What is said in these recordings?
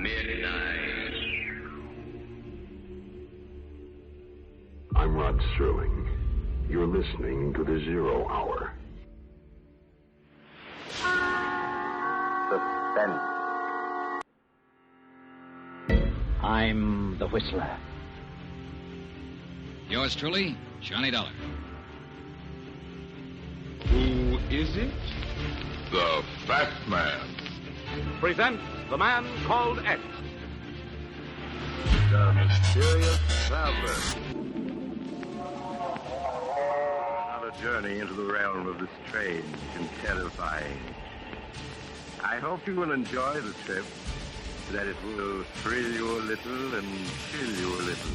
midnight. I'm Rod Sterling. You're listening to the Zero Hour. Suspense. I'm the Whistler. Yours truly, Johnny Dollar. Who is it? The Fat Man. Presents The Man Called X. The Mysterious Traveler. Another journey into the realm of the strange and terrifying. I hope you will enjoy the trip, that it will thrill you a little and chill you a little.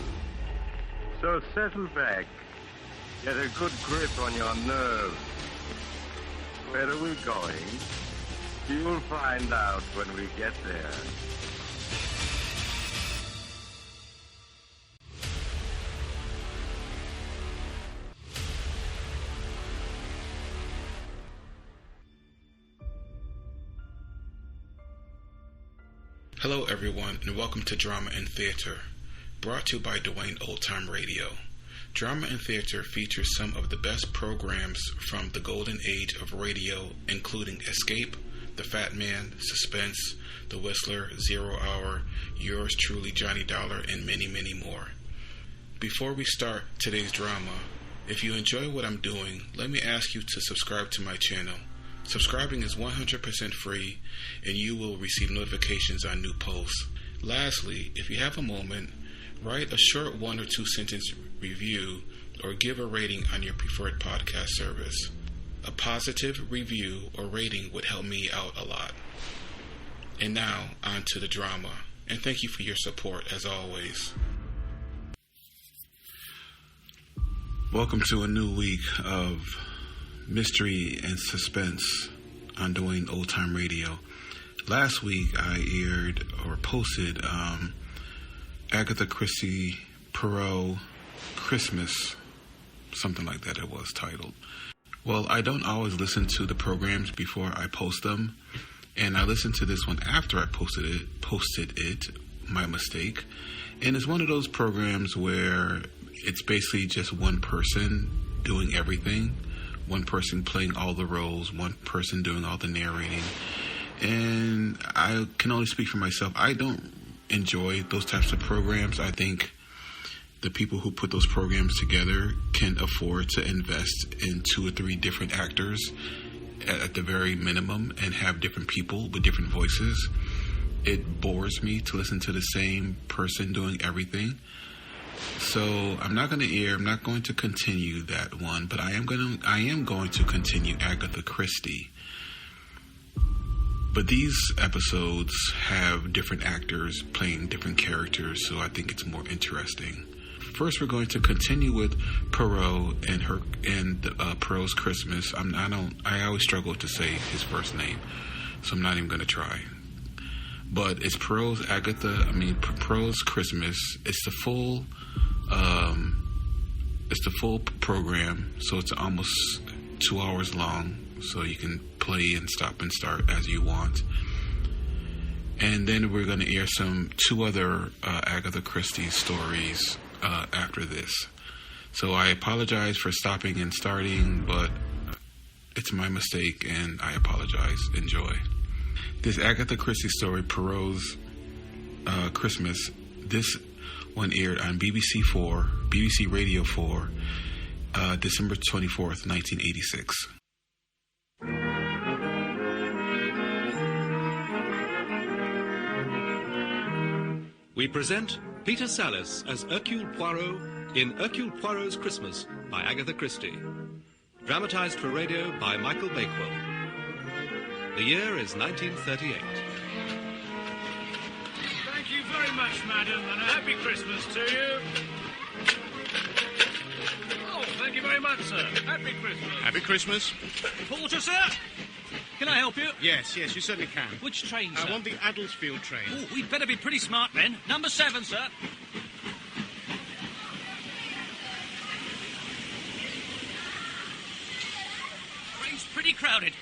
So settle back, get a good grip on your nerves. Where are we going? You'll find out when we get there. Hello everyone, and welcome to Drama and Theater, brought to you by Dwayne Old Time Radio. Drama and Theater features some of the best programs from the golden age of radio, including Escape, The Fat Man, Suspense, The Whistler, Zero Hour, Yours Truly Johnny Dollar, and many, many more. Before we start today's drama, if you enjoy what I'm doing, let me ask you to subscribe to my channel. Subscribing is 100% free, and you will receive notifications on new posts. Lastly, if you have a moment, write a short 1 or 2 sentence review or give a rating on your preferred podcast service. A positive review or rating would help me out a lot. And now, on to the drama. And thank you for your support, as always. Welcome to a new week of mystery and suspense on Dwayne Old Time Radio. Last week I aired or posted Agatha Christie Poirot Christmas, something like that it was titled. Well, I don't always listen to the programs before I post them, and I listened to this one after I posted it, my mistake. And it's one of those programs where it's basically just one person doing everything. One person playing all the roles, one person doing all the narrating. And I can only speak for myself. I don't enjoy those types of programs. I think the people who put those programs together can afford to invest in 2 or 3 different actors at the very minimum and have different people with different voices. It bores me to listen to the same person doing everything. So I'm not going to continue that one, but I am going to continue Agatha Christie. But these episodes have different actors playing different characters, so I think it's more interesting. First, we're going to continue with Poirot and Poirot's Christmas. I always struggle to say his first name, so I'm not even going to try. But it's Poirot's Christmas. It's the full program, so it's almost 2 hours long, so you can play and stop and start as you want. And then we're going to air 2 other Agatha Christie stories after this. So I apologize for stopping and starting, but it's my mistake, and I apologize. Enjoy. This Agatha Christie story, Poirot's Christmas, this one aired on BBC Radio 4, December 24th, 1986. We present Peter Sallis as Hercule Poirot in Hercule Poirot's Christmas by Agatha Christie. Dramatised for radio by Michael Bakewell. The year is 1938. Thank you very much, madam, and a happy Christmas to you. Oh, thank you very much, sir. Happy Christmas. Happy Christmas. Porter, sir? Can I help you? Yes, you certainly can. Which train, sir? I want the Adelsfield train. Oh, we'd better be pretty smart then. Number 7, sir. Train's pretty crowded.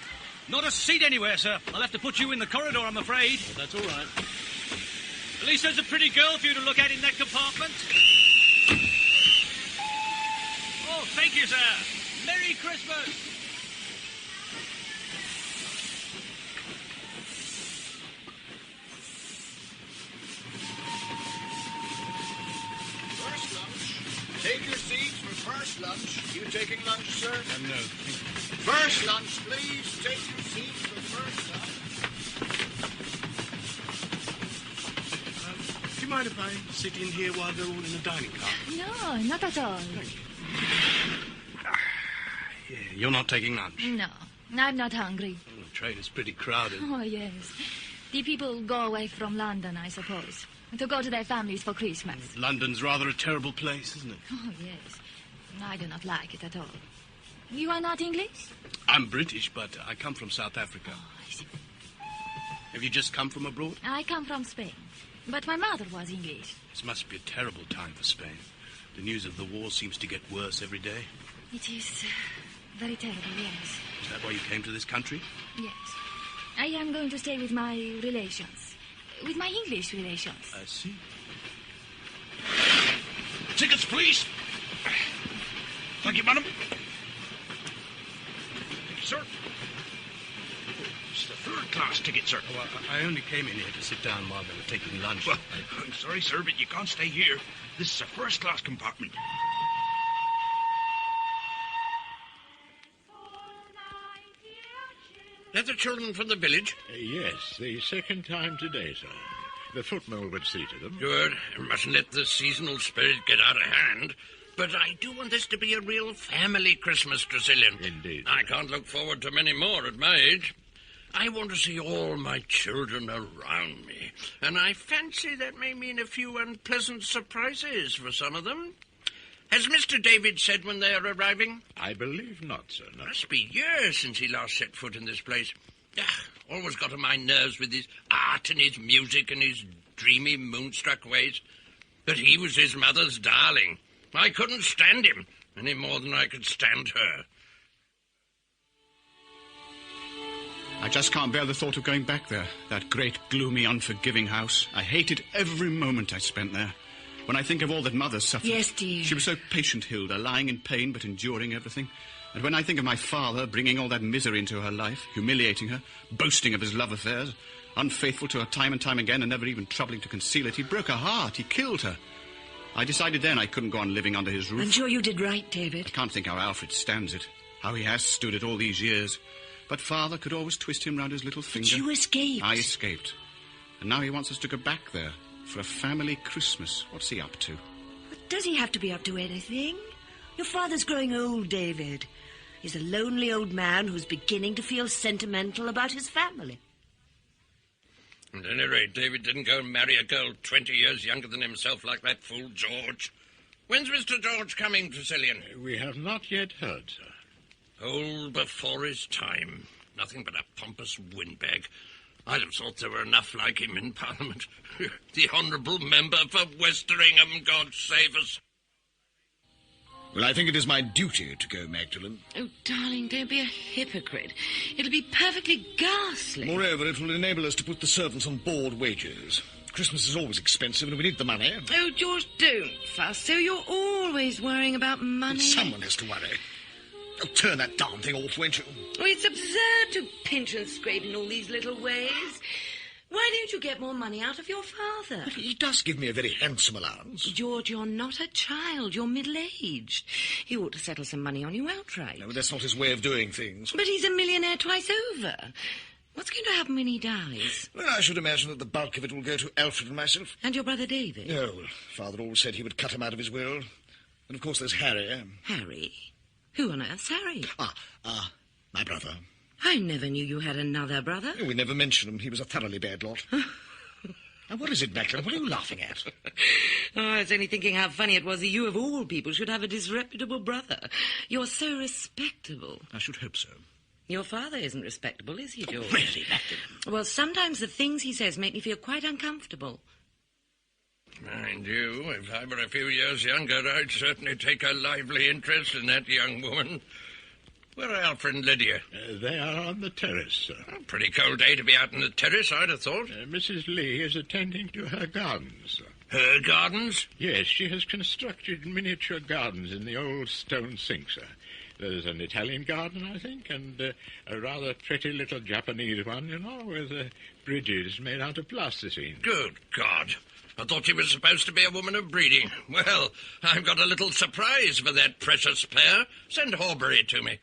Not a seat anywhere, sir. I'll have to put you in the corridor, I'm afraid. Well, that's all right. At least there's a pretty girl for you to look at in that compartment. Oh, thank you, sir. Merry Christmas. First lunch. Take your seats for first lunch. You taking lunch, sir? No. First lunch, please. Take your seats for first lunch. Do you mind if I sit in here while they're all in the dining car? No, not at all. Thank you. Yeah, you're not taking lunch? No, I'm not hungry. The train is pretty crowded. Oh, yes. The people go away from London, I suppose, to go to their families for Christmas. London's rather a terrible place, isn't it? Oh, yes. I do not like it at all. You are not English? I'm British, but I come from South Africa. Oh, I see. Have you just come from abroad? I come from Spain, but my mother was English. This must be a terrible time for Spain. The news of the war seems to get worse every day. It is very terrible, yes. Is that why you came to this country? Yes. I am going to stay with my relations. With my English relations. I see. Tickets, please. Thank you, madam. Thank you, sir. It's the third-class ticket, sir. Well, I only came in here to sit down while they were taking lunch. Well, I'm sorry, sir, but you can't stay here. This is a first-class compartment. Are the children from the village? Yes, the second time today, sir. The footman would see to them. Good. You mustn't let the seasonal spirit get out of hand. But I do want this to be a real family Christmas, Tressilian. Indeed. I can't look forward to many more at my age. I want to see all my children around me. And I fancy that may mean a few unpleasant surprises for some of them. Has Mr. David said when they are arriving? I believe not, sir. No. Must be years since he last set foot in this place. Always got on my nerves with his art and his music and his dreamy, moonstruck ways. But he was his mother's darling. I couldn't stand him any more than I could stand her. I just can't bear the thought of going back there. That great, gloomy, unforgiving house. I hated every moment I spent there. When I think of all that Mother suffered... Yes, dear. She was so patient, Hilda, lying in pain but enduring everything. And when I think of my father bringing all that misery into her life, humiliating her, boasting of his love affairs, unfaithful to her time and time again and never even troubling to conceal it, he broke her heart, he killed her. I decided then I couldn't go on living under his roof. I'm sure you did right, David. I can't think how Alfred stands it, how he has stood it all these years. But Father could always twist him round his little finger. But you escaped. I escaped. And now he wants us to go back there for a family Christmas. What's he up to? But does he have to be up to anything? Your father's growing old, David. He's a lonely old man who's beginning to feel sentimental about his family. At any rate, David didn't go and marry a girl 20 years younger than himself like that fool George. When's Mr. George coming, Tressilian? We have not yet heard, sir. Old before his time. Nothing but a pompous windbag. I'd have thought there were enough like him in Parliament. The honourable member for Westeringham, God save us. Well, I think it is my duty to go, Magdalene. Oh, darling, don't be a hypocrite. It'll be perfectly ghastly. Moreover, it will enable us to put the servants on board wages. Christmas is always expensive and we need the money. Oh, George, don't fuss. So you're always worrying about money. But someone has to worry. Oh, turn that darn thing off, won't you? Oh, it's absurd to pinch and scrape in all these little ways. Why don't you get more money out of your father? But he does give me a very handsome allowance. George, you're not a child. You're middle-aged. He ought to settle some money on you outright. No, but that's not his way of doing things. But he's a millionaire twice over. What's going to happen when he dies? Well, I should imagine that the bulk of it will go to Alfred and myself. And your brother David? No, well, Father always said he would cut him out of his will. And, of course, there's Harry. Harry? Who on earth's Harry? My brother. I never knew you had another brother. Oh, we never mentioned him. He was a thoroughly bad lot. Now, what is it, Magdalene? What are you laughing at? I was only thinking how funny it was that you, of all people, should have a disreputable brother. You're so respectable. I should hope so. Your father isn't respectable, is he, George? Really, Magdalene? Well, sometimes the things he says make me feel quite uncomfortable. Mind you, if I were a few years younger, I'd certainly take a lively interest in that young woman. Where are Alfred and Lydia? They are on the terrace, sir. Pretty cold day to be out on the terrace, I'd have thought. Mrs. Lee is attending to her gardens, sir. Her gardens? Yes, she has constructed miniature gardens in the old stone sink, sir. There's an Italian garden, I think, and a rather pretty little Japanese one, you know, with bridges made out of plasticine. Good God. I thought she was supposed to be a woman of breeding. Well, I've got a little surprise for that precious pair. Send Horbury to me.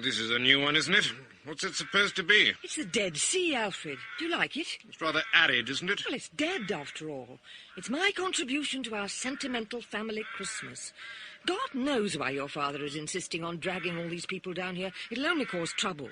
This is a new one, isn't it? What's it supposed to be? It's the Dead Sea, Alfred. Do you like it? It's rather arid, isn't it? Well, it's dead, after all. It's my contribution to our sentimental family Christmas. God knows why your father is insisting on dragging all these people down here. It'll only cause trouble.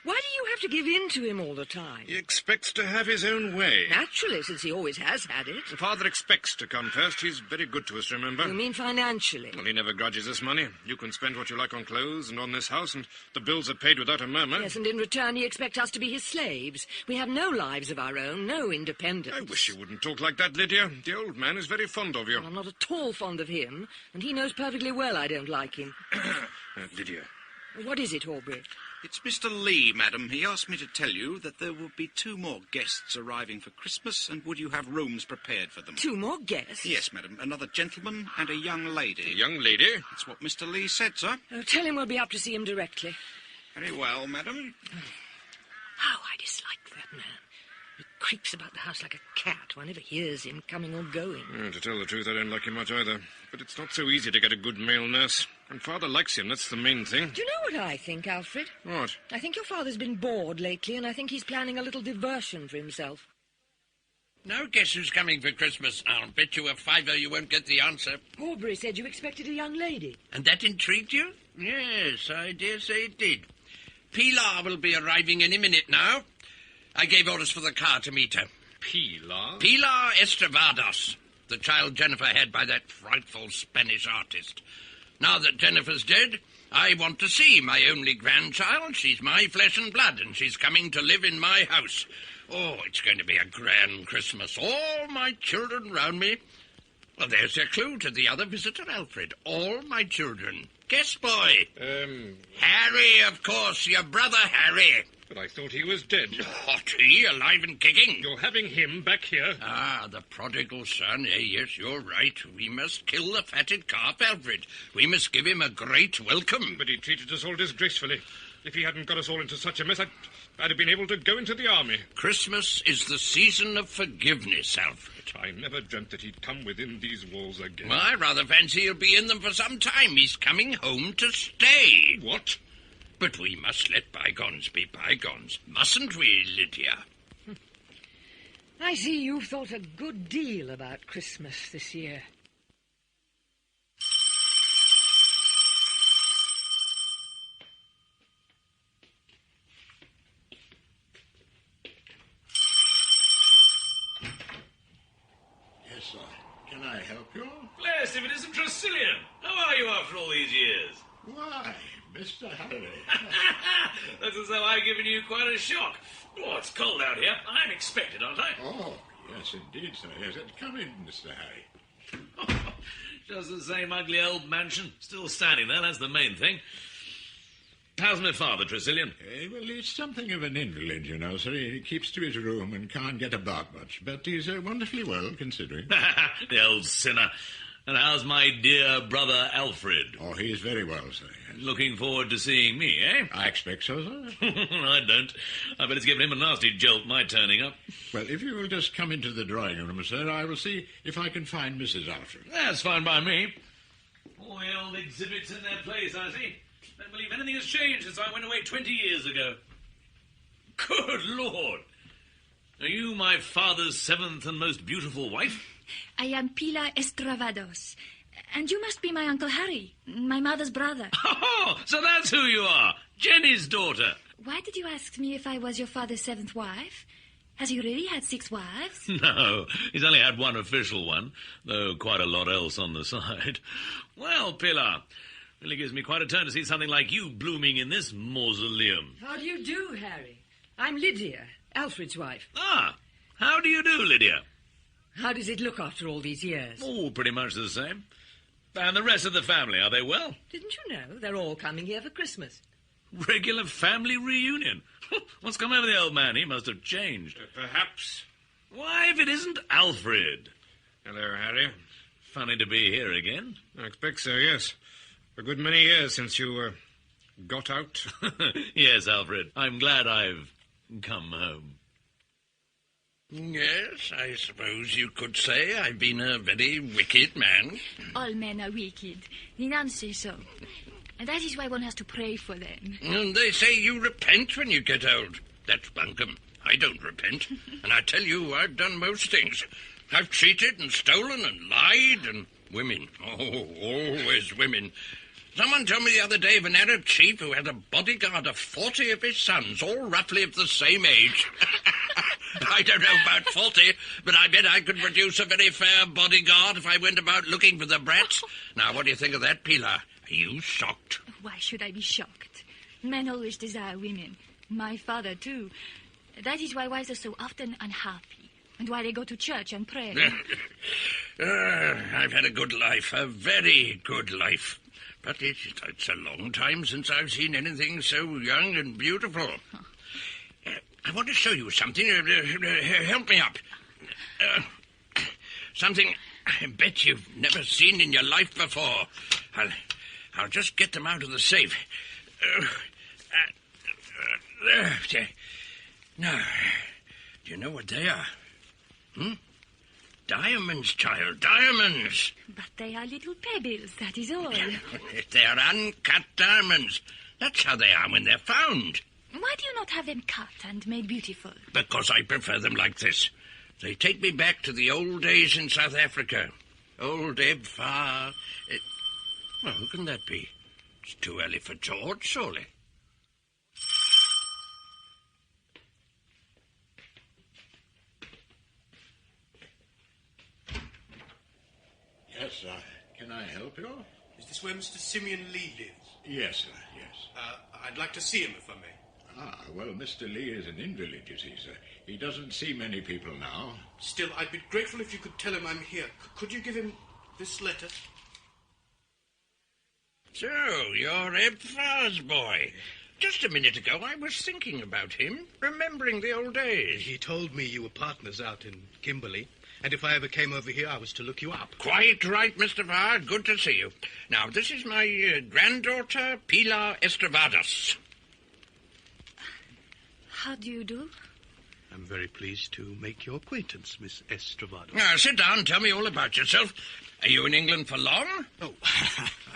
Why do you have to give in to him all the time? He expects to have his own way. Naturally, since he always has had it. The father expects to come first. He's very good to us, remember? You mean financially? Well, he never grudges us money. You can spend what you like on clothes and on this house, and the bills are paid without a murmur. Yes, and in return he expects us to be his slaves. We have no lives of our own, no independence. I wish you wouldn't talk like that, Lydia. The old man is very fond of you. Well, I'm not at all fond of him, and he knows perfectly well I don't like him. Lydia. What is it, Horbury? It's Mr. Lee, madam. He asked me to tell you that there will be 2 more guests arriving for Christmas, and would you have rooms prepared for them? 2 more guests? Yes, madam. Another gentleman and a young lady. A young lady? That's what Mr. Lee said, sir. Oh, tell him we'll be up to see him directly. Very well, madam. How I dislike that man. He creeps about the house like a cat. One never hears him coming or going. To tell the truth, I don't like him much either. But it's not so easy to get a good male nurse. And Father likes him, that's the main thing. Do you know what I think, Alfred? What? I think your father's been bored lately, and I think he's planning a little diversion for himself. Now guess who's coming for Christmas? I'll bet you a fiver you won't get the answer. Horbury said you expected a young lady. And that intrigued you? Yes, I dare say it did. Pilar will be arriving any minute now. I gave orders for the car to meet her. Pilar? Pilar Estravados, the child Jennifer had by that frightful Spanish artist. Now that Jennifer's dead, I want to see my only grandchild. She's my flesh and blood, and she's coming to live in my house. Oh, it's going to be a grand Christmas. All my children round me. Well, there's your clue to the other visitor, Alfred. All my children. Guess, boy. Harry, of course. Your brother, Harry. But I thought he was dead. What, he? Alive and kicking? You're having him back here? Ah, the prodigal son. Yes, you're right. We must kill the fatted calf, Alfred. We must give him a great welcome. But he treated us all disgracefully. If he hadn't got us all into such a mess, I'd have been able to go into the army. Christmas is the season of forgiveness, Alfred. I never dreamt that he'd come within these walls again. Well, I rather fancy he'll be in them for some time. He's coming home to stay. What? But we must let bygones be bygones, mustn't we, Lydia? I see you've thought a good deal about Christmas this year. Yes, sir. Can I help you? Bless, if it isn't Tressilian. How are you after all these years? Why, Mr. Harry. That's as though I've given you quite a shock. Oh, it's cold out here. I'm expected, aren't I? Oh, yes, indeed, sir. Yes, come in, Mr. Harry. Just the same ugly old mansion. Still standing there, that's the main thing. How's my father, Tressilian? Well, he's something of an invalid, you know, sir. He keeps to his room and can't get about much. But he's wonderfully well, considering. The old sinner. And how's my dear brother Alfred? Oh, he's very well, sir. Yes. Looking forward to seeing me, eh? I expect so, sir. I don't. I bet it's given him a nasty jolt, my turning up. Well, if you will just come into the drawing room, sir, I will see if I can find Mrs. Alfred. That's fine by me. All the old exhibits in their place, I see. Don't believe anything has changed since I went away 20 years ago. Good Lord! Are you my father's 7th and most beautiful wife? I am Pilar Estravados. And you must be my Uncle Harry, my mother's brother. Oh, so that's who you are. Jenny's daughter. Why did you ask me if I was your father's 7th wife? Has he really had 6 wives? No, he's only had one official one, though quite a lot else on the side. Well, Pilar, really gives me quite a turn to see something like you blooming in this mausoleum. How do you do, Harry? I'm Lydia, Alfred's wife. Ah, how do you do, Lydia? How does it look after all these years? Oh, pretty much the same. And the rest of the family, are they well? Didn't you know? They're all coming here for Christmas. Regular family reunion. What's come over the old man? He must have changed. Perhaps. Why, if it isn't Alfred? Hello, Harry. Funny to be here again. I expect so, yes. A good many years since you, got out. Yes, Alfred. I'm glad I've come home. Yes, I suppose you could say I've been a very wicked man. All men are wicked. The nuns say so. And that is why one has to pray for them. And they say you repent when you get old. That's bunkum. I don't repent. And I tell you, I've done most things. I've cheated and stolen and lied and women. Oh, always women. Someone told me the other day of an Arab chief who had a bodyguard of 40 of his sons, all roughly of the same age. I don't know about 40, but I bet I could produce a very fair bodyguard if I went about looking for the brats. Now, what do you think of that, Pilar? Are you shocked? Why should I be shocked? Men always desire women. My father, too. That is why wives are so often unhappy, and why they go to church and pray. I've had a good life, a very good life. But it's a long time since I've seen anything so young and beautiful. Huh. I want to show you something. Help me up. Something I bet you've never seen in your life before. I'll just get them out of the safe. Now, do you know what they are? Diamonds, child, diamonds. But they are little pebbles, that is all. They are uncut diamonds. That's how they are when they're found. Why do you not have them cut and made beautiful? Because I prefer them like this. They take me back to the old days in South Africa. Old Eb Farr. Well, who can that be? It's too early for George, surely. Yes, sir. Can I help you? Is this where Mr. Simeon Lee lives? Yes, sir, yes. I'd like to see him, if I may. Ah, well, Mr. Lee is an invalid, you see, sir. He doesn't see many people now. Still, I'd be grateful if you could tell him I'm here. Could you give him this letter? So, you're Eb Farr's boy. Just a minute ago, I was thinking about him, remembering the old days. He told me you were partners out in Kimberley, and if I ever came over here, I was to look you up. Quite right, Mr. Farr. Good to see you. Now, this is my granddaughter, Pilar Estravados. How do you do? I'm very pleased to make your acquaintance, Miss Estravados. Now, sit down and tell me all about yourself. Are you in England for long? Oh,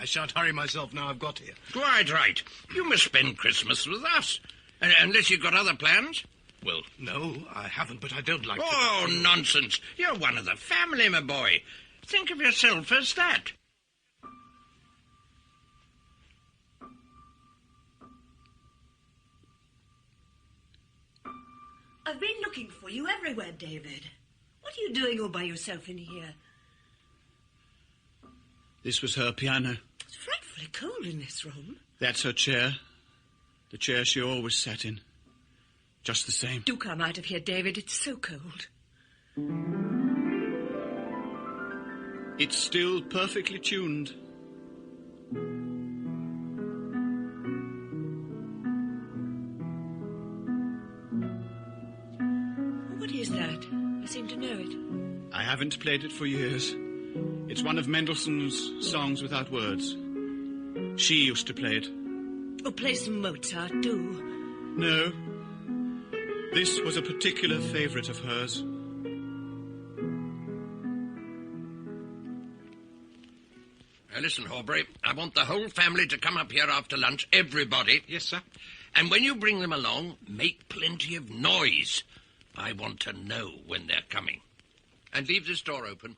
I shan't hurry myself now I've got here. Quite right. You must spend Christmas with us. Unless you've got other plans. Well, no, I haven't, but I don't like Oh, nonsense. You're one of the family, my boy. Think of yourself as that. I've been looking for you everywhere, David. What are you doing all by yourself in here? This was her piano. It's frightfully cold in this room. That's her chair. The chair she always sat in. Just the same. Do come out of here, David. It's so cold. It's still perfectly tuned. What is that? I seem to know it. I haven't played it for years. It's one of Mendelssohn's songs without words. She used to play it. Oh, play some Mozart, do. No. This was a particular favourite of hers. Listen, Horbury, I want the whole family to come up here after lunch, everybody. Yes, sir. And when you bring them along, make plenty of noise. I want to know when they're coming. And leave this door open.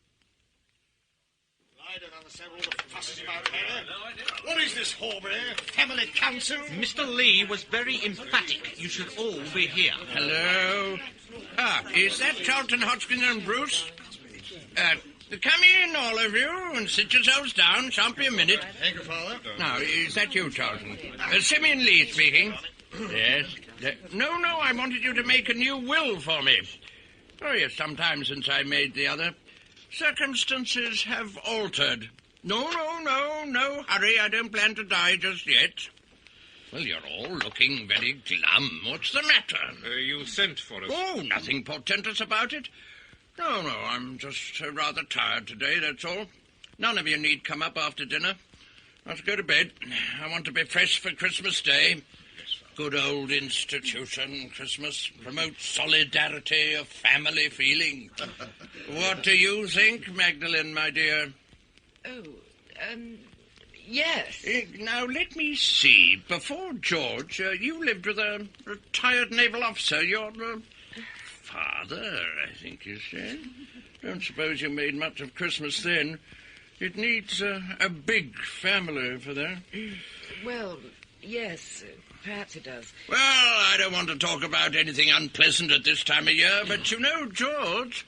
I don't understand all the fusses about here. What is this, Horbury? Family council? Mr. Lee was very emphatic. You should all be here. Hello? Ah, is that Charlton Hodgkin and Bruce? Come in, all of you, and sit yourselves down. Shan't be a minute. Thank you, Father. Now, is that you, Charlton? Simeon Lee speaking. Yes. No, I wanted you to make a new will for me. Oh, yes, some time since I made the other. Circumstances have altered. No hurry. I don't plan to die just yet. Well, you're all looking very glum. What's the matter? You sent for us. Oh, nothing portentous about it. No, I'm just rather tired today, that's all. None of you need come up after dinner. Let's go to bed. I want to be fresh for Christmas Day. Good old institution, Christmas. Promotes solidarity of family feeling. What do you think, Magdalene, my dear? Yes. Now, let me see. Before George, you lived with a retired naval officer. Your father, I think you said. Don't suppose you made much of Christmas then. It needs a big family for that. Well, yes, perhaps it does. Well, I don't want to talk about anything unpleasant at this time of year, but you know, George,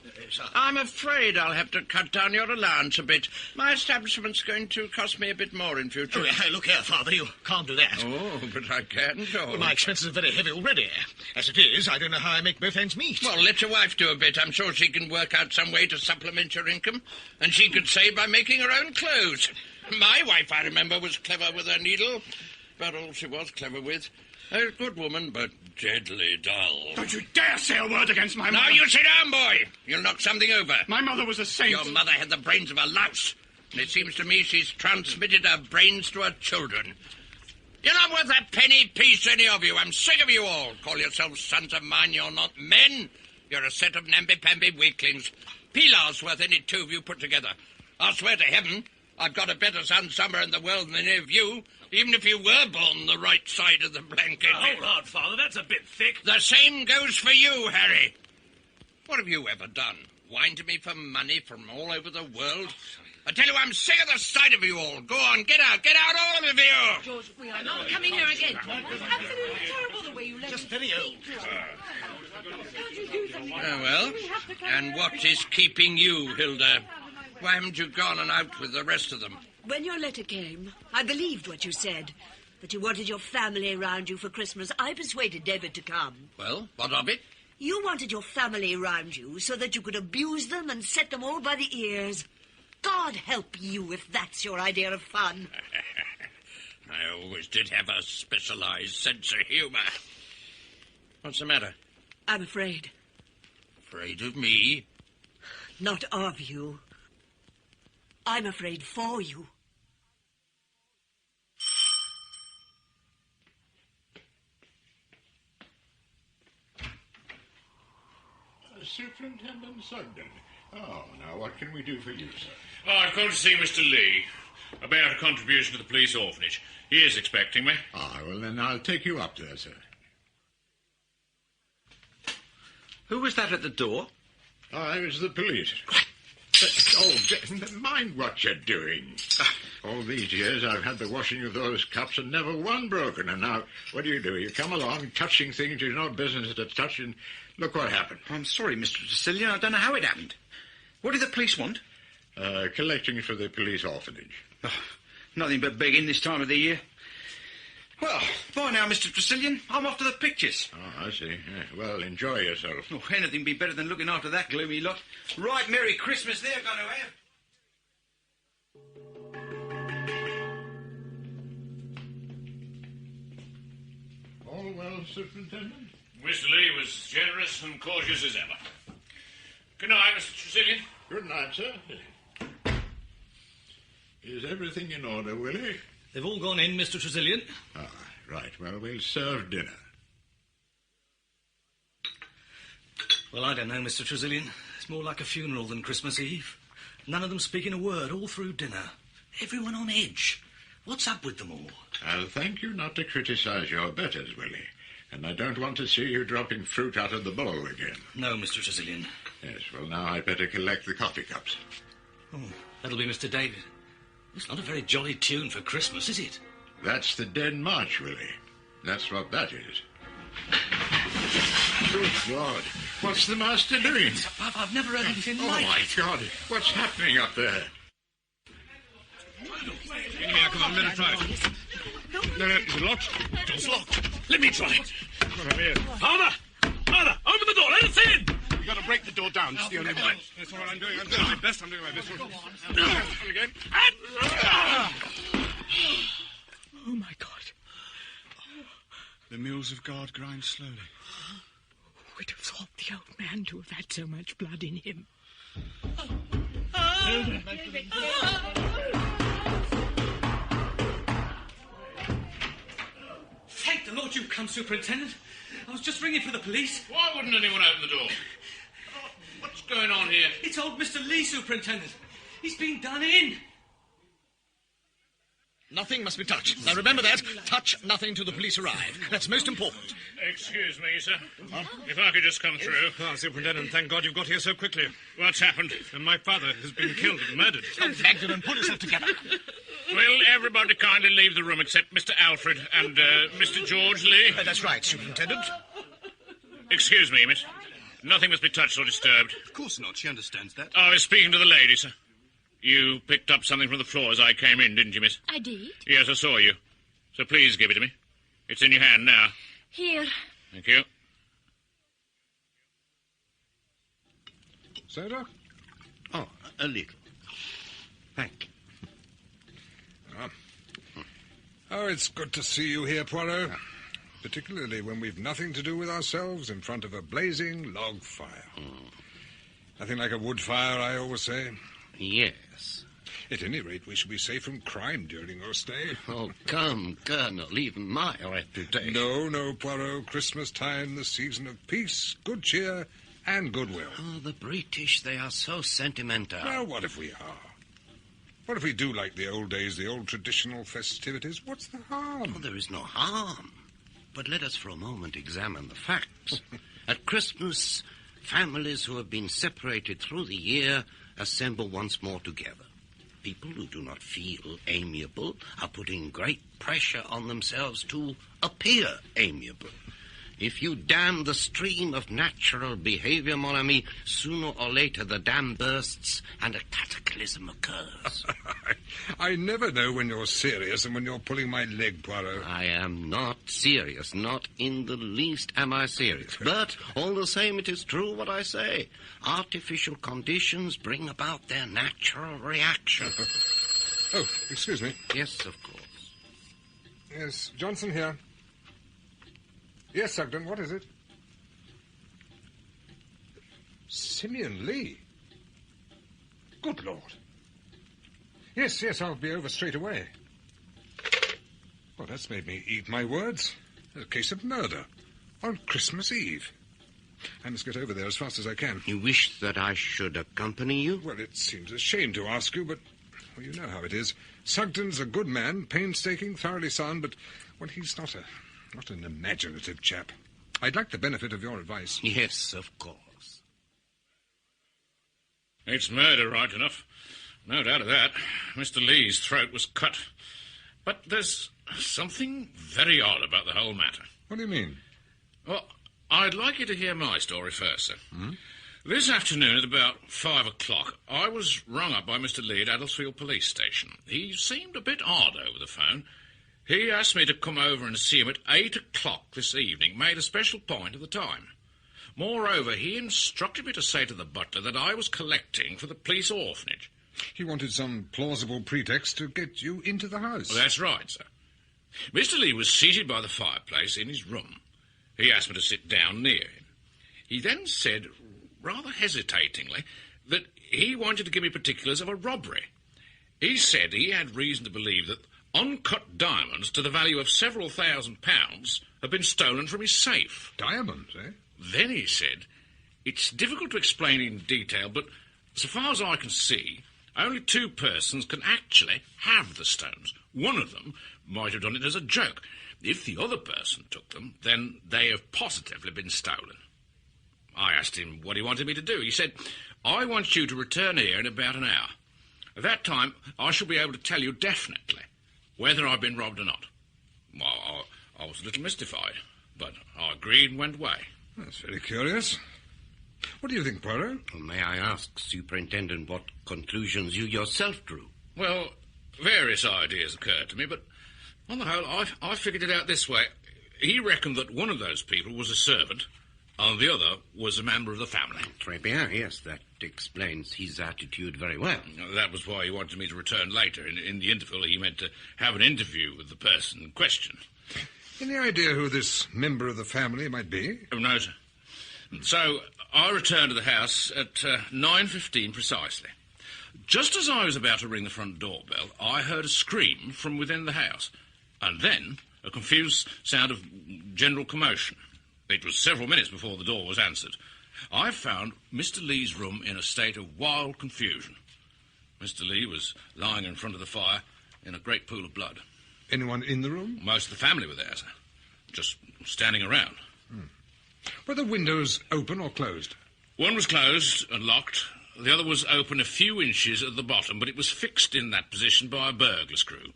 I'm afraid I'll have to cut down your allowance a bit. My establishment's going to cost me a bit more in future. Oh, hey, look here, Father, you can't do that. Oh, but I can, George. Well, my expenses are very heavy already. As it is, I don't know how I make both ends meet. Well, let your wife do a bit. I'm sure she can work out some way to supplement your income, and she could save by making her own clothes. My wife, I remember, was clever with her needle. About all she was clever with. A good woman, but deadly dull. Don't you dare say a word against my mother. Now you sit down, boy. You'll knock something over. My mother was a saint. Your mother had the brains of a louse. And it seems to me she's transmitted her brains to her children. You're not worth a penny piece, any of you. I'm sick of you all. Call yourselves sons of mine. You're not men. You're a set of namby-pamby weaklings. Pilar's worth any two of you put together. I'll swear to heaven I've got a better son somewhere in the world than any of you, even if you were born the right side of the blanket. Hold on, Father, that's a bit thick. The same goes for you, Harry. What have you ever done? Whine to me for money from all over the world? I tell you, I'm sick of the sight of you all. Go on, get out, all of you. George, we are not coming here again. It's absolutely terrible the way you let Just very old. Can't you do something? Well, and what is keeping you, Hilda? Why haven't you gone and out with the rest of them? When your letter came, I believed what you said, that you wanted your family around you for Christmas. I persuaded David to come. Well, what of it? You wanted your family around you so that you could abuse them and set them all by the ears. God help you if that's your idea of fun. I always did have a specialized sense of humor. What's the matter? I'm afraid. Afraid of me? Not of you. I'm afraid for you. Superintendent Sugden. Oh, now what can we do for you, sir? Oh, I've come to see Mr. Lee about a contribution to the police orphanage. He is expecting me. Ah, well, then I'll take you up there, sir. Who was that at the door? It was the police. But, mind what you're doing. All these years I've had the washing of those cups and never one broken. And now, what do? You come along touching things you've no business to touch, and look what happened. I'm sorry, Mr. Tressilian. I don't know how it happened. What do the police want? Collecting for the police orphanage. Oh, nothing but begging this time of the year. Well, bye now, Mr. Tressilian. I'm off to the pictures. Oh, I see. Yeah, well, enjoy yourself. Oh, anything be better than looking after that gloomy lot. Right, Merry Christmas they're going to have. All well, Superintendent? Mr. Lee was generous and cautious as ever. Good night, Mr. Tressilian. Good night, sir. Is everything in order, Willie? They've all gone in, Mr. Tressilian. Ah, right. Well, we'll serve dinner. Well, I don't know, Mr. Tressilian. It's more like a funeral than Christmas Eve. None of them speaking a word all through dinner. Everyone on edge. What's up with them all? I'll thank you not to criticize your betters, Willie. And I don't want to see you dropping fruit out of the bowl again. No, Mr. Tressilian. Yes, well, now I'd better collect the coffee cups. Oh, that'll be Mr. David. It's not a very jolly tune for Christmas, is it? That's the Dead March, Willie. That's what that is. Good God. What's the master doing? I've never heard anything like it. Oh, my God. What's happening up there? Come on, let me try it. No, is it locked? It's locked. Let me try it. Come here. Father! Father, open the door. Let us in. We've got to break the door down. It's the only way. That's all I'm doing. I'm doing my best. I'm doing my best. Again. Oh, my God. The mills of God grind slowly. We'd have thought the old man to have had so much blood in him. Thank the Lord you've come, Superintendent. I was just ringing for the police. Why wouldn't anyone open the door? What's going on here? It's old Mr. Lee, Superintendent. He's been done in. Nothing must be touched. Now remember that. Touch nothing till the police arrive. That's most important. Excuse me, sir. If I could just come through. Superintendent, thank God you've got here so quickly. What's happened? And my father has been killed and murdered. Magdalene, pull yourself together. Will everybody kindly leave the room except Mr. Alfred and Mr. George Lee? That's right, Superintendent. Excuse me, miss. Nothing must be touched or disturbed. Of course not. She understands that. I was speaking to the lady, sir. You picked up something from the floor as I came in, didn't you, miss? I did. Yes, I saw you. So please give it to me. It's in your hand now. Here. Thank you. Soda? Oh, a little. Thank you. Oh, it's good to see you here, Poirot. Particularly when we've nothing to do with ourselves in front of a blazing log fire. Nothing like a wood fire, I always say. Yes. At any rate, we shall be safe from crime during your stay. Oh, come, Colonel, even my reputation. No, Poirot. Christmas time, the season of peace, good cheer, and goodwill. Oh, the British, they are so sentimental. Well, what if we are? What if we do like the old days, the old traditional festivities? What's the harm? Oh, there is no harm. But let us for a moment examine the facts. At Christmas, families who have been separated through the year assemble once more together. People who do not feel amiable are putting great pressure on themselves to appear amiable. If you dam the stream of natural behavior, mon ami, sooner or later the dam bursts and a cataclysm occurs. I never know when you're serious and when you're pulling my leg, Poirot. I am not serious. Not in the least am I serious. But all the same, it is true what I say. Artificial conditions bring about their natural reaction. Oh, excuse me. Yes, of course. Yes, Johnson here. Yes, Sugden, what is it? Simeon Lee? Good Lord. Yes, I'll be over straight away. Well, that's made me eat my words. A case of murder on Christmas Eve. I must get over there as fast as I can. You wish that I should accompany you? Well, it seems a shame to ask you, but well, you know how it is. Sugden's a good man, painstaking, thoroughly sound, but well, he's not an imaginative chap. I'd like the benefit of your advice. Yes, of course. It's murder, right enough. No doubt of that. Mr. Lee's throat was cut. But there's something very odd about the whole matter. What do you mean? Well, I'd like you to hear my story first, sir. Hmm? This afternoon at about 5 o'clock, I was rung up by Mr. Lee at Adelsfield Police Station. He seemed a bit odd over the phone. He asked me to come over and see him at 8 o'clock this evening, made a special point of the time. Moreover, he instructed me to say to the butler that I was collecting for the police orphanage. He wanted some plausible pretext to get you into the house. Well, that's right, sir. Mr. Lee was seated by the fireplace in his room. He asked me to sit down near him. He then said, rather hesitatingly, that he wanted to give me particulars of a robbery. He said he had reason to believe that uncut diamonds to the value of several £1,000s had been stolen from his safe. Diamonds, eh? Then he said, it's difficult to explain in detail, but so far as I can see, only two persons can actually have the stones. One of them might have done it as a joke. If the other person took them, then they have positively been stolen. I asked him what he wanted me to do. He said, I want you to return here in about an hour. At that time, I shall be able to tell you definitely whether I've been robbed or not. Well, I was a little mystified, but I agreed and went away. That's very curious. What do you think, Poirot? Well, may I ask, Superintendent, what conclusions you yourself drew? Well, various ideas occurred to me, but on the whole, I figured it out this way. He reckoned that one of those people was a servant, On the other was a member of the family. Très bien, yes, that explains his attitude very well. That was why he wanted me to return later. In the interval, he meant to have an interview with the person in question. Any idea who this member of the family might be? Oh, no, sir. So I returned to the house at 9:15 precisely. Just as I was about to ring the front doorbell, I heard a scream from within the house, and then a confused sound of general commotion. It was several minutes before the door was answered. I found Mr. Lee's room in a state of wild confusion. Mr. Lee was lying in front of the fire in a great pool of blood. Anyone in the room? Most of the family were there, sir. Just standing around. Were the windows open or closed? One was closed and locked. The other was open a few inches at the bottom, but it was fixed in that position by a burglar screw.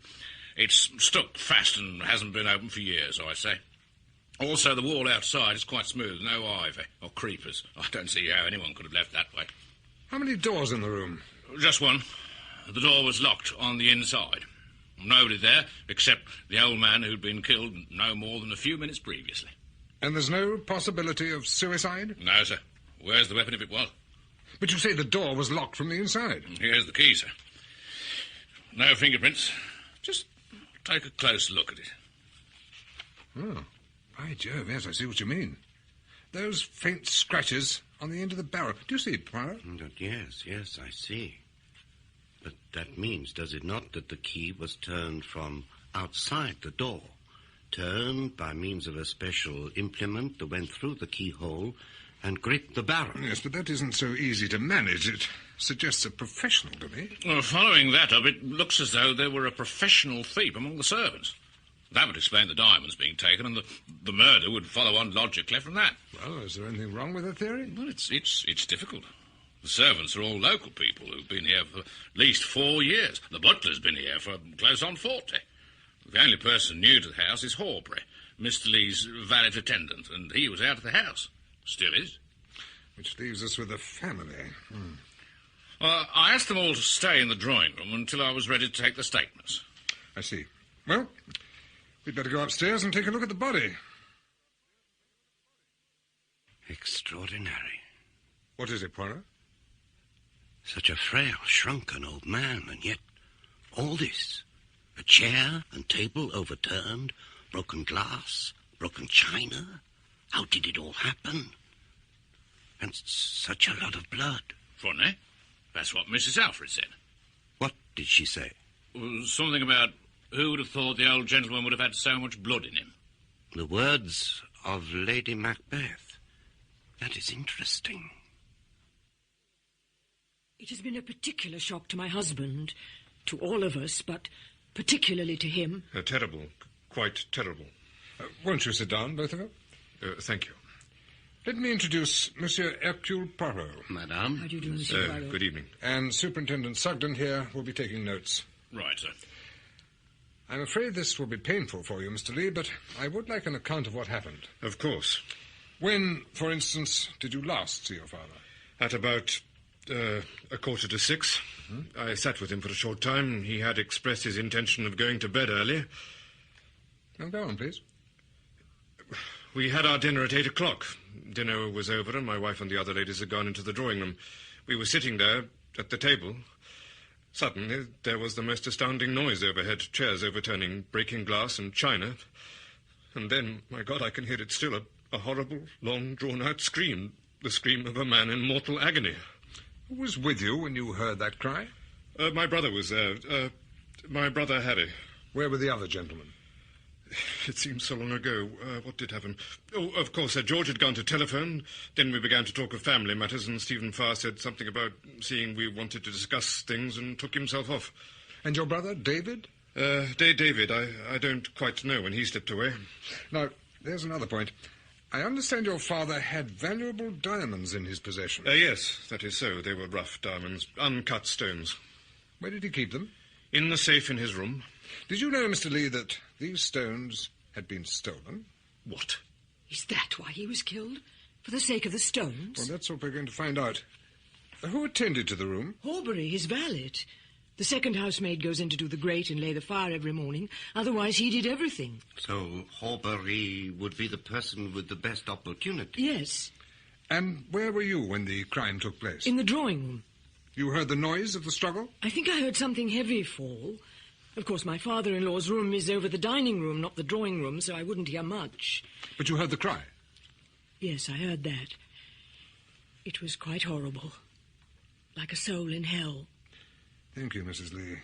It's stuck fast and hasn't been opened for years, I say. Also, the wall outside is quite smooth, no ivy or creepers. I don't see how anyone could have left that way. How many doors in the room? Just one. The door was locked on the inside. Nobody there, except the old man who'd been killed no more than a few minutes previously. And there's no possibility of suicide? No, sir. Where's the weapon if it was? But you say the door was locked from the inside. Here's the key, sir. No fingerprints. Just take a close look at it. Oh, by Jove, yes, I see what you mean. Those faint scratches on the end of the barrel. Do you see it, Poirot? Yes, I see. But that means, does it not, that the key was turned from outside the door, turned by means of a special implement that went through the keyhole and gripped the barrel? Yes, but that isn't so easy to manage. It suggests a professional to me. Well, following that up, it looks as though there were a professional thief among the servants. That would explain the diamonds being taken, and the murder would follow on logically from that. Well, is there anything wrong with the theory? Well, it's difficult. The servants are all local people who've been here for at least 4 years. The butler's been here for close on 40. The only person new to the house is Horbury, Mr. Lee's valet attendant, and he was out of the house. Still is. Which leaves us with the family. Well, I asked them all to stay in the drawing room until I was ready to take the statements. I see. Well, we'd better go upstairs and take a look at the body. Extraordinary. What is it, Poirot? Such a frail, shrunken old man, and yet all this. A chair and table overturned, broken glass, broken china. How did it all happen? And such a lot of blood. Funny. That's what Mrs. Alfred said. What did she say? Something about who would have thought the old gentleman would have had so much blood in him. The words of Lady Macbeth. That is interesting. It has been a particular shock to my husband, to all of us, but particularly to him. Terrible. Quite terrible. Won't you sit down, both of you? Thank you. Let me introduce Monsieur Hercule Poirot. Madame. How do you do, Monsieur Poirot? Good evening. And Superintendent Sugden here will be taking notes. Right, sir. I'm afraid this will be painful for you, Mr. Lee, but I would like an account of what happened. Of course. When, for instance, did you last see your father? At about 5:45. I sat with him for a short time. He had expressed his intention of going to bed early. Now, go on, please. We had our dinner at 8 o'clock. Dinner was over, and my wife and the other ladies had gone into the drawing room. We were sitting there at the table. Suddenly, there was the most astounding noise overhead, chairs overturning, breaking glass and china. And then, my God, I can hear it still, a horrible, long, drawn-out scream, the scream of a man in mortal agony. Who was with you when you heard that cry? My brother was there. My brother Harry. Where were the other gentlemen? It seems so long ago. What did happen? Oh, of course, George had gone to telephone. Then we began to talk of family matters, and Stephen Farr said something about seeing we wanted to discuss things and took himself off. And your brother, David? David, I don't quite know when he slipped away. Now, there's another point. I understand your father had valuable diamonds in his possession. Yes, that is so. They were rough diamonds, uncut stones. Where did he keep them? In the safe in his room. Did you know, Mr. Lee, that these stones had been stolen? What? Is that why he was killed? For the sake of the stones? Well, that's what we're going to find out. Who attended to the room? Horbury, his valet. The second housemaid goes in to do the grate and lay the fire every morning. Otherwise, he did everything. So Horbury would be the person with the best opportunity? Yes. And where were you when the crime took place? In the drawing room. You heard the noise of the struggle? I think I heard something heavy fall. Of course, my father-in-law's room is over the dining room, not the drawing room, so I wouldn't hear much. But you heard the cry? Yes, I heard that. It was quite horrible. Like a soul in hell. Thank you, Mrs. Lee.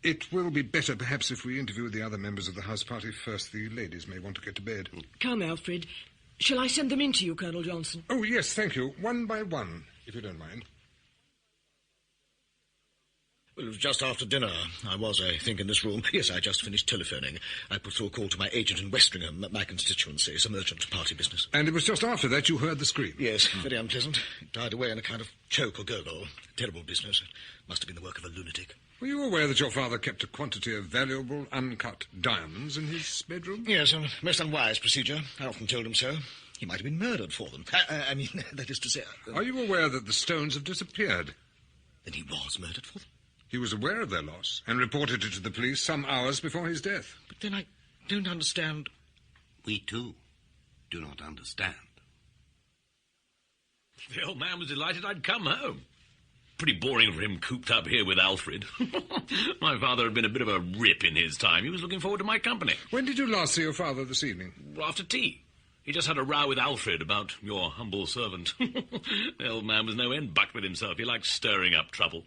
It will be better, perhaps, if we interview the other members of the house party first. The ladies may want to get to bed. Come, Alfred. Shall I send them in to you, Colonel Johnson? Oh, yes, thank you. One by one, if you don't mind. Well, it was just after dinner. I was, I think, in this room. Yes, I just finished telephoning. I put through a call to my agent in Westringham, my constituency, some urgent party business. And it was just after that you heard the scream? Yes, very unpleasant. It died away in a kind of choke or gurgle. Terrible business. It must have been the work of a lunatic. Were you aware that your father kept a quantity of valuable, uncut diamonds in his bedroom? Yes, a most unwise procedure. I often told him so. He might have been murdered for them. I mean, that is to say... Are you aware that the stones have disappeared? Then he was murdered for them? He was aware of their loss and reported it to the police some hours before his death. But then I don't understand. We, too, do not understand. The old man was delighted I'd come home. Pretty boring for him cooped up here with Alfred. My father had been a bit of a rip in his time. He was looking forward to my company. When did you last see your father this evening? After tea. He just had a row with Alfred about your humble servant. The old man was no end bucked with himself. He liked stirring up trouble.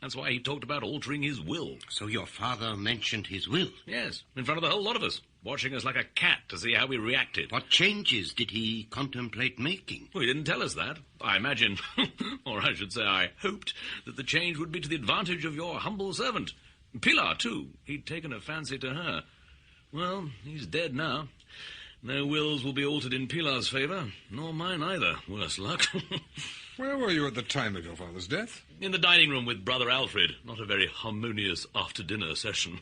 That's why he talked about altering his will. So your father mentioned his will? Yes, in front of the whole lot of us, watching us like a cat to see how we reacted. What changes did he contemplate making? Well, he didn't tell us that. I imagine, or I should say I hoped, that the change would be to the advantage of your humble servant. Pilar, too. He'd taken a fancy to her. Well, he's dead now. No wills will be altered in Pilar's favour, nor mine either, worse luck. Where were you at the time of your father's death? In the dining room with Brother Alfred. Not a very harmonious after-dinner session.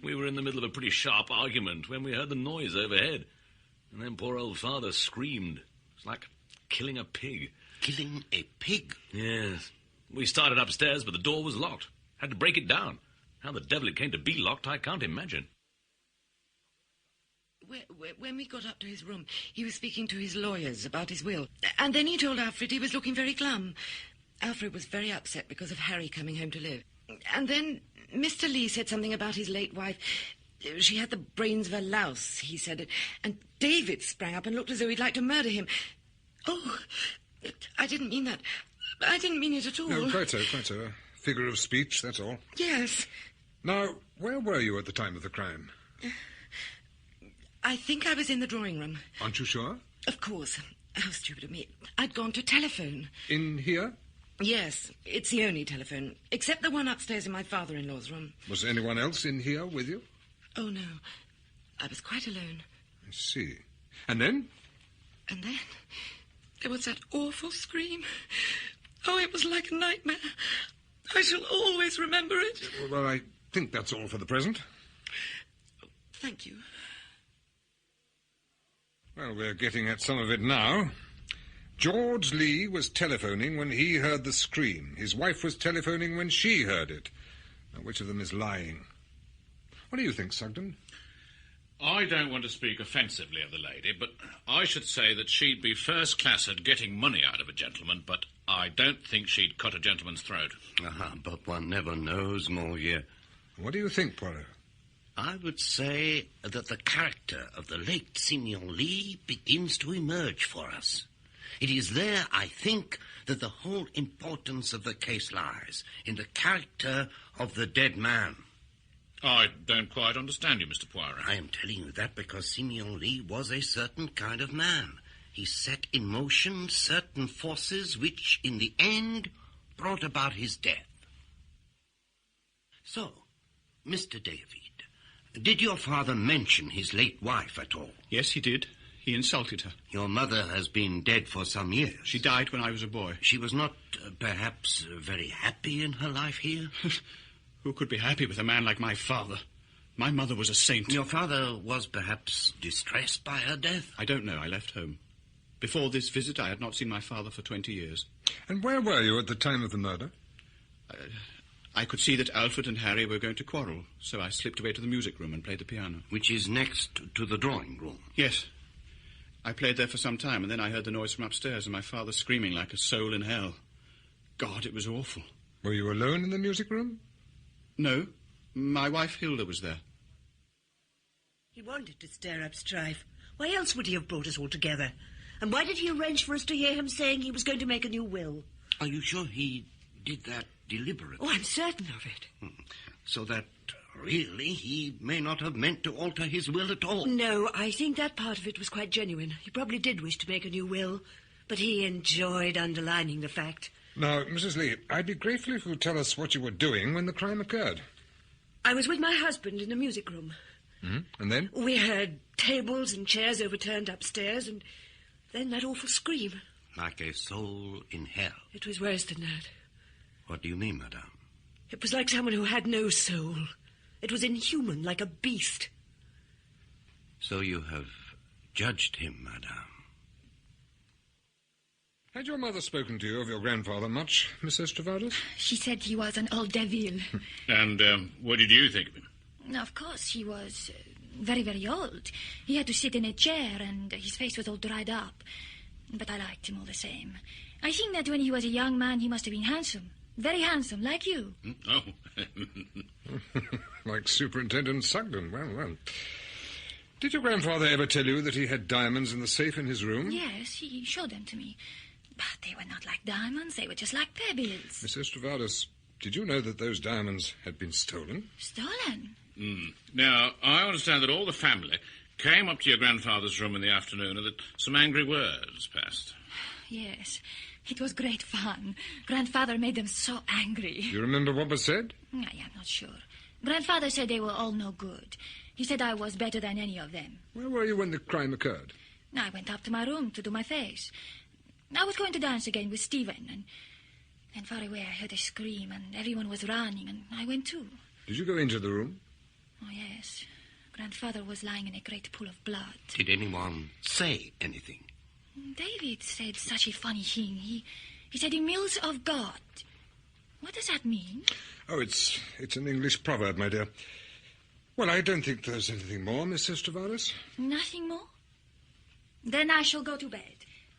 We were in the middle of a pretty sharp argument when we heard the noise overhead. And then poor old father screamed. It's like killing a pig. Killing a pig? Yes. We started upstairs, but the door was locked. Had to break it down. How the devil it came to be locked, I can't imagine. When we got up to his room, he was speaking to his lawyers about his will. And then he told Alfred he was looking very glum. Alfred was very upset because of Harry coming home to live. And then Mr. Lee said something about his late wife. She had the brains of a louse, he said. And David sprang up and looked as though he'd like to murder him. Oh, I didn't mean that. I didn't mean it at all. No, quite so, quite so. A figure of speech, that's all. Yes. Now, where were you at the time of the crime? I think I was in the drawing room. Aren't you sure? Of course. How stupid of me. I'd gone to telephone. In here? Yes, it's the only telephone, except the one upstairs in my father-in-law's room. Was anyone else in here with you? Oh, no. I was quite alone. I see. And then? And then there was that awful scream. Oh, it was like a nightmare. I shall always remember it. Well, I think that's all for the present. Thank you. Well, we're getting at some of it now. George Lee was telephoning when he heard the scream. His wife was telephoning when she heard it. Now, which of them is lying? What do you think, Sugden? I don't want to speak offensively of the lady, but I should say that she'd be first class at getting money out of a gentleman, but I don't think she'd cut a gentleman's throat. But one never knows, Moliere. What do you think, Poirot? I would say that the character of the late Simeon Lee begins to emerge for us. It is there, I think, that the whole importance of the case lies, in the character of the dead man. I don't quite understand you, Mr. Poirot. I am telling you that because Simeon Lee was a certain kind of man. He set in motion certain forces which, in the end, brought about his death. So, Mr. David, did your father mention his late wife at all? Yes, he did. He insulted her. Your mother has been dead for some years. She died when I was a boy. She was not, perhaps, very happy in her life here? Who could be happy with a man like my father? My mother was a saint. Your father was perhaps distressed by her death? I don't know. I left home. Before this visit, I had not seen my father for 20 years. And where were you at the time of the murder? I could see that Alfred and Harry were going to quarrel, so I slipped away to the music room and played the piano. Which is next to the drawing room? Yes. I played there for some time, and then I heard the noise from upstairs and my father screaming like a soul in hell. God, it was awful. Were you alone in the music room? No. My wife Hilda was there. He wanted to stir up strife. Why else would he have brought us all together? And why did he arrange for us to hear him saying he was going to make a new will? Are you sure he did that deliberately? Oh, I'm certain of it. So that, really, he may not have meant to alter his will at all? No, I think that part of it was quite genuine. He probably did wish to make a new will, but he enjoyed underlining the fact. Now, Mrs. Lee, I'd be grateful if you would tell us what you were doing when the crime occurred. I was with my husband in the music room. And then? We heard tables and chairs overturned upstairs, and then that awful scream. Like a soul in hell? It was worse than that. What do you mean, madame? It was like someone who had no soul. It was inhuman, like a beast. So you have judged him, madame? Had your mother spoken to you of your grandfather much, Miss Estravados? She said he was an old devil. And what did you think of him? Of course, he was very, very old. He had to sit in a chair, and his face was all dried up. But I liked him all the same. I think that when he was a young man, he must have been handsome. Very handsome, like you. Oh. Like Superintendent Sugden. Well. Did your grandfather ever tell you that he had diamonds in the safe in his room? Yes, he showed them to me. But they were not like diamonds. They were just like pebbles. Miss Estravados, did you know that those diamonds had been stolen? Stolen? Now, I understand that all the family came up to your grandfather's room in the afternoon and that some angry words passed. Yes, it was great fun. Grandfather made them so angry. Do you remember what was said? I am not sure. Grandfather said they were all no good. He said I was better than any of them. Where were you when the crime occurred? I went up to my room to do my face. I was going to dance again with Stephen, and far away I heard a scream, and everyone was running, and I went too. Did you go into the room? Oh, yes. Grandfather was lying in a great pool of blood. Did anyone say anything? David said such a funny thing. He said, "The mills of God." What does that mean? Oh, it's an English proverb, my dear. Well, I don't think there's anything more, Miss Estravados. Nothing more? Then I shall go to bed.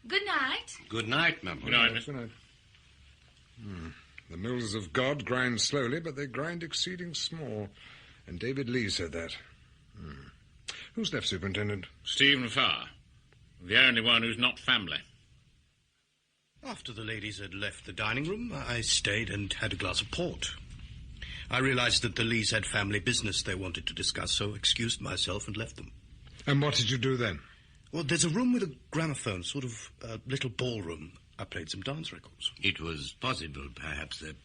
Good night. Good night, ma'am. Good night, miss. Good night. The mills of God grind slowly, but they grind exceeding small. And David Lee said that. Who's left, Superintendent? Stephen Farr. The only one who's not family. After the ladies had left the dining room, I stayed and had a glass of port. I realized that the Lees had family business they wanted to discuss, so excused myself and left them. And what did you do then? Well, there's a room with a gramophone, sort of a little ballroom. I played some dance records. It was possible, perhaps, that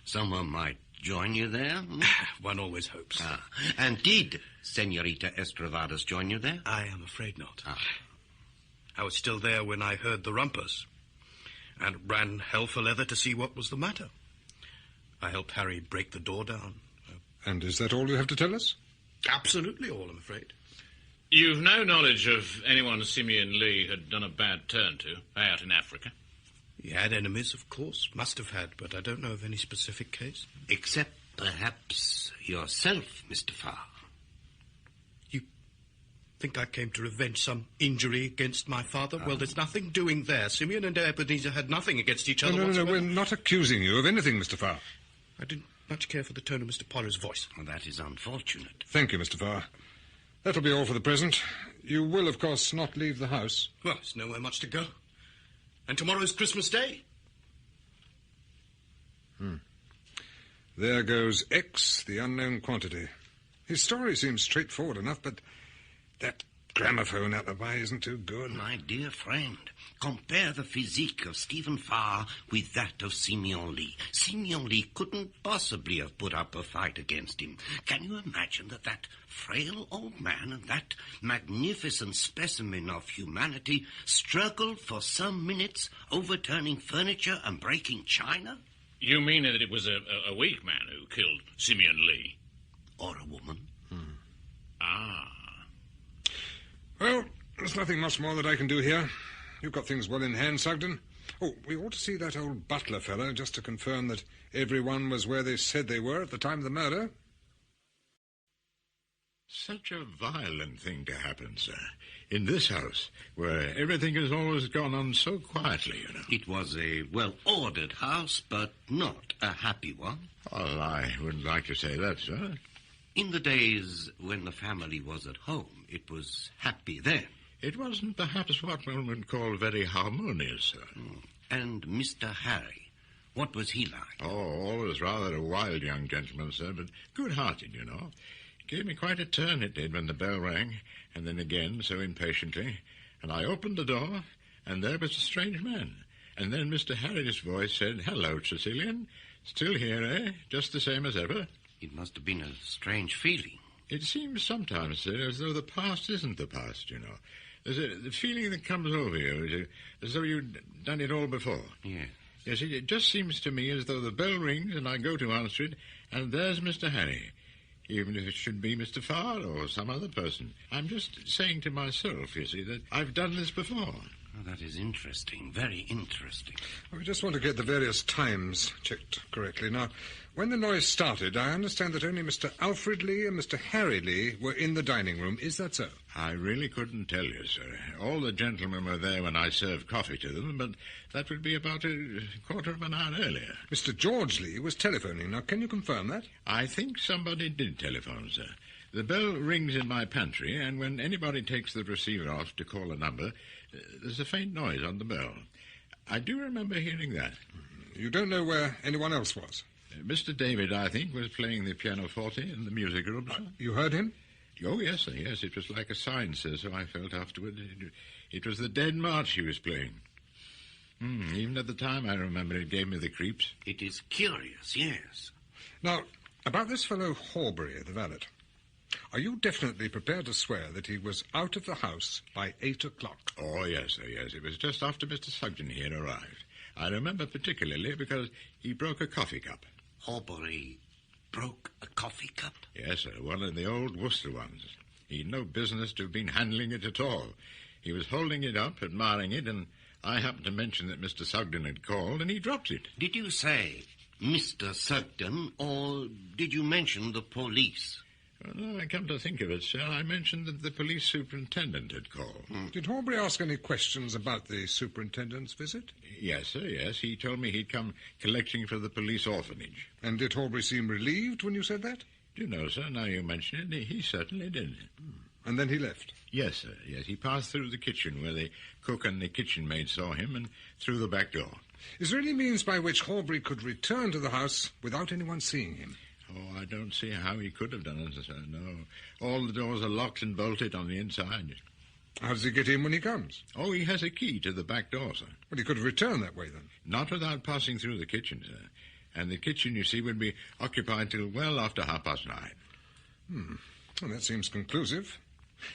someone might join you there? One always hopes. And did Senorita Estravados join you there? I am afraid not. I was still there when I heard the rumpus and ran hell for leather to see what was the matter. I helped Harry break the door down. And is that all you have to tell us? Absolutely all, I'm afraid. You've no knowledge of anyone Simeon Lee had done a bad turn to, out in Africa? He had enemies, of course. Must have had, but I don't know of any specific case. Except, perhaps, yourself, Mr. Farr. You think I came to revenge some injury against my father? Well, there's nothing doing there. Simeon and Ebenezer had nothing against each other whatsoever. No, we're not accusing you of anything, Mr. Farr. I didn't much care for the tone of Mr. Poirot's voice. Well, that is unfortunate. Thank you, Mr. Farr. That'll be all for the present. You will, of course, not leave the house. Well, there's nowhere much to go. And tomorrow's Christmas Day. There goes X, the unknown quantity. His story seems straightforward enough, but that gramophone alibi isn't too good. My dear friend, compare the physique of Stephen Farr with that of Simeon Lee. Simeon Lee couldn't possibly have put up a fight against him. Can you imagine that frail old man and that magnificent specimen of humanity struggled for some minutes, overturning furniture and breaking china? You mean that it was a weak man who killed Simeon Lee? Or a woman? Well, there's nothing much more that I can do here. You've got things well in hand, Sugden. Oh, we ought to see that old butler fellow just to confirm that everyone was where they said they were at the time of the murder. Such a violent thing to happen, sir. In this house, where everything has always gone on so quietly, you know. It was a well-ordered house, but not a happy one. Well, I wouldn't like to say that, sir. In the days when the family was at home, it was happy then. It wasn't perhaps what one would call very harmonious, sir. And Mr. Harry, what was he like? Oh, always rather a wild young gentleman, sir, but good-hearted, you know. Gave me quite a turn, it did, when the bell rang, and then again, so impatiently. And I opened the door, and there was a strange man. And then Mr. Harry's voice said, "Hello, Tressilian. Still here, eh? Just the same as ever?" It must have been a strange feeling. It seems sometimes, sir, as though the past isn't the past, you know. There's the feeling that comes over you, as though you'd done it all before. Yes. Yes, it just seems to me as though the bell rings and I go to answer it, and there's Mr. Harry. Even if it should be Mr. Farr or some other person. I'm just saying to myself, you see, that I've done this before. Oh, that is interesting, very interesting. We just want to get the various times checked correctly. Now, when the noise started, I understand that only Mr. Alfred Lee and Mr. Harry Lee were in the dining room. Is that so? I really couldn't tell you, sir. All the gentlemen were there when I served coffee to them, but that would be about a quarter of an hour earlier. Mr. George Lee was telephoning. Now, can you confirm that? I think somebody did telephone, sir. The bell rings in my pantry, and when anybody takes the receiver off to call a number, there's a faint noise on the bell. I do remember hearing that. You don't know where anyone else was? Mr. David, I think, was playing the pianoforte in the music room, sir. You heard him? Oh, yes, sir, yes. It was like a sign, sir, so I felt afterward. It was the Dead March he was playing. Even at the time, I remember it gave me the creeps. It is curious, yes. Now, about this fellow Horbury, the valet. Are you definitely prepared to swear that he was out of the house by 8 o'clock? Oh, yes, sir, yes. It was just after Mr. Sugden here arrived. I remember particularly because he broke a coffee cup. Horbury broke a coffee cup? Yes, sir, one of the old Worcester ones. He'd no business to have been handling it at all. He was holding it up, admiring it, and I happened to mention that Mr. Sugden had called, and he dropped it. Did you say Mr. Sugden, or did you mention the police? Well, I come to think of it, sir, I mentioned that the police superintendent had called. Did Horbury ask any questions about the superintendent's visit? Yes, sir, yes. He told me he'd come collecting for the police orphanage. And did Horbury seem relieved when you said that? Do you know, sir, now you mention it, he certainly did. And then he left? Yes, sir, yes. He passed through the kitchen where the cook and the kitchen maid saw him and through the back door. Is there any means by which Horbury could return to the house without anyone seeing him? Oh, I don't see how he could have done it, sir, no. All the doors are locked and bolted on the inside. How does he get in when he comes? Oh, he has a key to the back door, sir. Well, he could have returned that way, then? Not without passing through the kitchen, sir. And the kitchen, you see, would be occupied till well after 9:30. Well, that seems conclusive.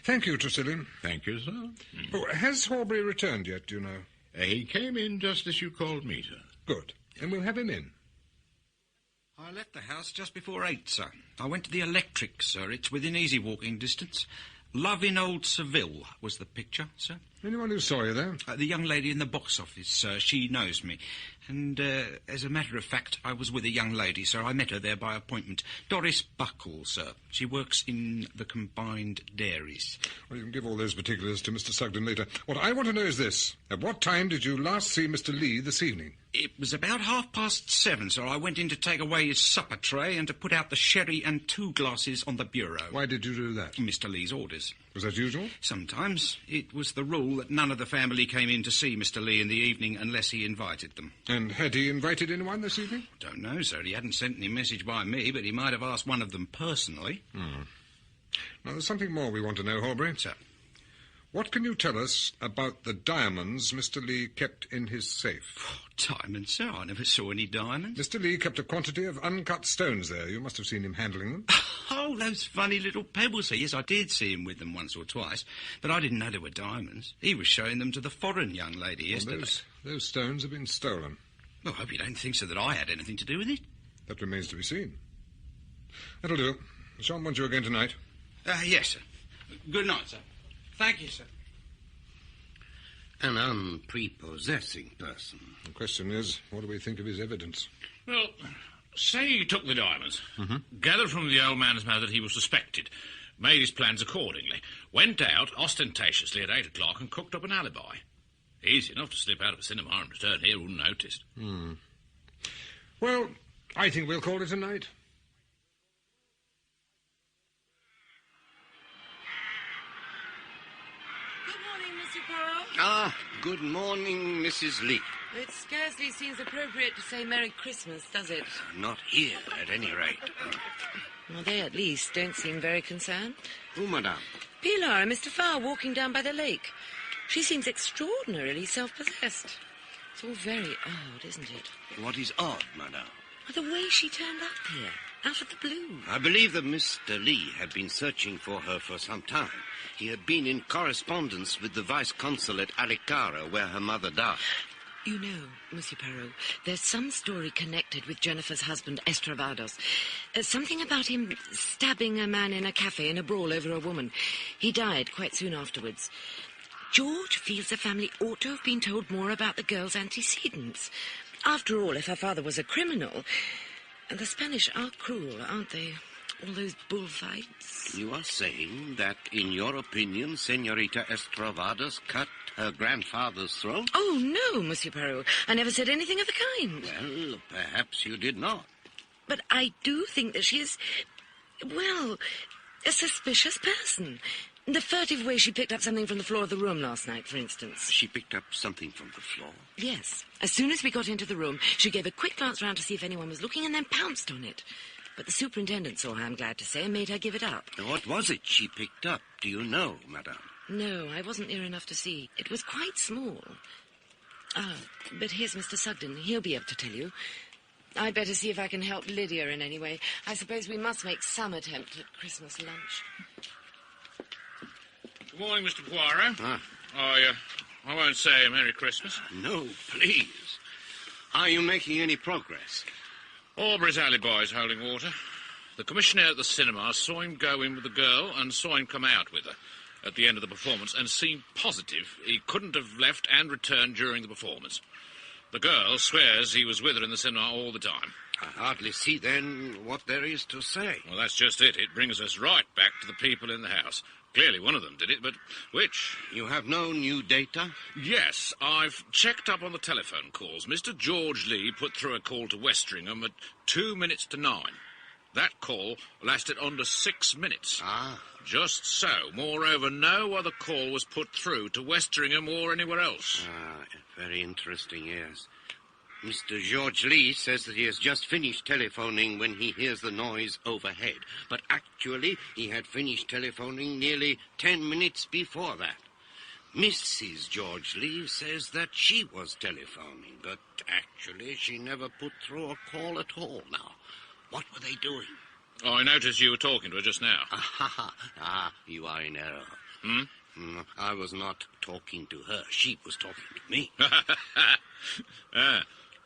Thank you, Tressilian. Thank you, sir. Oh, has Horbury returned yet, do you know? He came in just as you called me, sir. Good. Then we'll have him in. I left the house just before 8, sir. I went to the Electric, sir. It's within easy walking distance. Love in Old Seville was the picture, sir. Anyone who saw you there? The young lady in the box office, sir. She knows me. And, as a matter of fact, I was with a young lady, sir. I met her there by appointment. Doris Buckle, sir. She works in the combined dairies. Well, you can give all those particulars to Mr. Sugden later. What I want to know is this. At what time did you last see Mr. Lee this evening? It was about 7:30, sir. I went in to take away his supper tray and to put out the sherry and 2 glasses on the bureau. Why did you do that? Mr. Lee's orders. Was that usual? Sometimes. It was the rule that none of the family came in to see Mr. Lee in the evening unless he invited them. And had he invited anyone this evening? Don't know, sir. He hadn't sent any message by me, but he might have asked one of them personally. Now, there's something more we want to know, Horbury. Sir. What can you tell us about the diamonds Mr. Lee kept in his safe? Oh, diamonds, sir? I never saw any diamonds. Mr. Lee kept a quantity of uncut stones there. You must have seen him handling them. Oh, those funny little pebbles, sir. Yes, I did see him with them once or twice, but I didn't know they were diamonds. He was showing them to the foreign young lady yesterday. Well, those stones have been stolen. Well, I hope you don't think, sir, that I had anything to do with it. That remains to be seen. That'll do. I shan't want you again tonight. Yes, sir. Good night, sir. Thank you, sir. An unprepossessing person. The question is, what do we think of his evidence? Well, say he took the diamonds, gathered from the old man's mouth that he was suspected, made his plans accordingly, went out ostentatiously at 8 o'clock and cooked up an alibi. Easy enough to slip out of a cinema and return here unnoticed. Well, I think we'll call it a night. Ah, good morning, Mrs. Lee. It scarcely seems appropriate to say Merry Christmas, does it? Not here, at any rate. Well, they at least don't seem very concerned. Who, madame? Pilar and Mr. Farr walking down by the lake. She seems extraordinarily self-possessed. It's all very odd, isn't it? What is odd, madame? The way she turned up here, out of the blue. I believe that Mr. Lee had been searching for her for some time. He had been in correspondence with the vice-consul at Alicara, where her mother died. You know, Monsieur Poirot, there's some story connected with Jennifer's husband, Estravados. Something about him stabbing a man in a cafe in a brawl over a woman. He died quite soon afterwards. George feels the family ought to have been told more about the girl's antecedents. After all, if her father was a criminal... And the Spanish are cruel, aren't they? All those bullfights. You are saying that, in your opinion, Senorita Estravados cut her grandfather's throat? Oh, no, Monsieur Poirot. I never said anything of the kind. Well, perhaps you did not. But I do think that she is, well, a suspicious person. The furtive way she picked up something from the floor of the room last night, for instance. She picked up something from the floor? Yes. As soon as we got into the room, she gave a quick glance round to see if anyone was looking and then pounced on it. But the superintendent saw her, I'm glad to say, and made her give it up. What was it she picked up? Do you know, madame? No, I wasn't near enough to see. It was quite small. Ah, but here's Mr. Sugden. He'll be able to tell you. I'd better see if I can help Lydia in any way. I suppose we must make some attempt at Christmas lunch. Good morning, Mr. Poirot. Ah. I won't say Merry Christmas. No, please. Are you making any progress? Aubrey's alibi is holding water. The commissioner at the cinema saw him go in with the girl and saw him come out with her at the end of the performance and seemed positive he couldn't have left and returned during the performance. The girl swears he was with her in the cinema all the time. I hardly see, then, what there is to say. Well, that's just it. It brings us right back to the people in the house. Clearly one of them did it, but which? You have no new data? Yes, I've checked up on the telephone calls. Mr. George Lee put through a call to Westringham at 2 minutes to 9. That call lasted under 6 minutes. Ah. Just so. Moreover, no other call was put through to Westringham or anywhere else. Ah, very interesting, yes. Mr. George Lee says that he has just finished telephoning when he hears the noise overhead. But actually, he had finished telephoning nearly 10 minutes before that. Mrs. George Lee says that she was telephoning, but actually she never put through a call at all now. What were they doing? Oh, I noticed you were talking to her just now. You are in error. I was not talking to her. She was talking to me.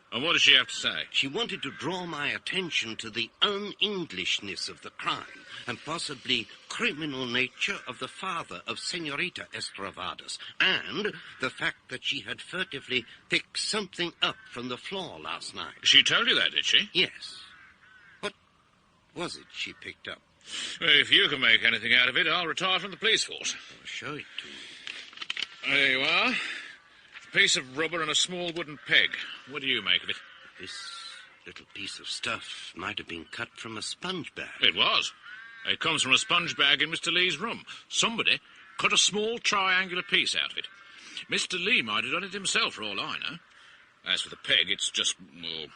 And what does she have to say? She wanted to draw my attention to the un-Englishness of the crime and possibly criminal nature of the father of Senorita Estravados and the fact that she had furtively picked something up from the floor last night. She told you that, did she? Yes. What was it she picked up? Well, if you can make anything out of it, I'll retire from the police force. Well, show it to me. There you are. A piece of rubber and a small wooden peg. What do you make of it? This little piece of stuff might have been cut from a sponge bag. It was. It comes from a sponge bag in Mr. Lee's room. Somebody cut a small triangular piece out of it. Mr. Lee might have done it himself, for all I know. As for the peg, it's just, well,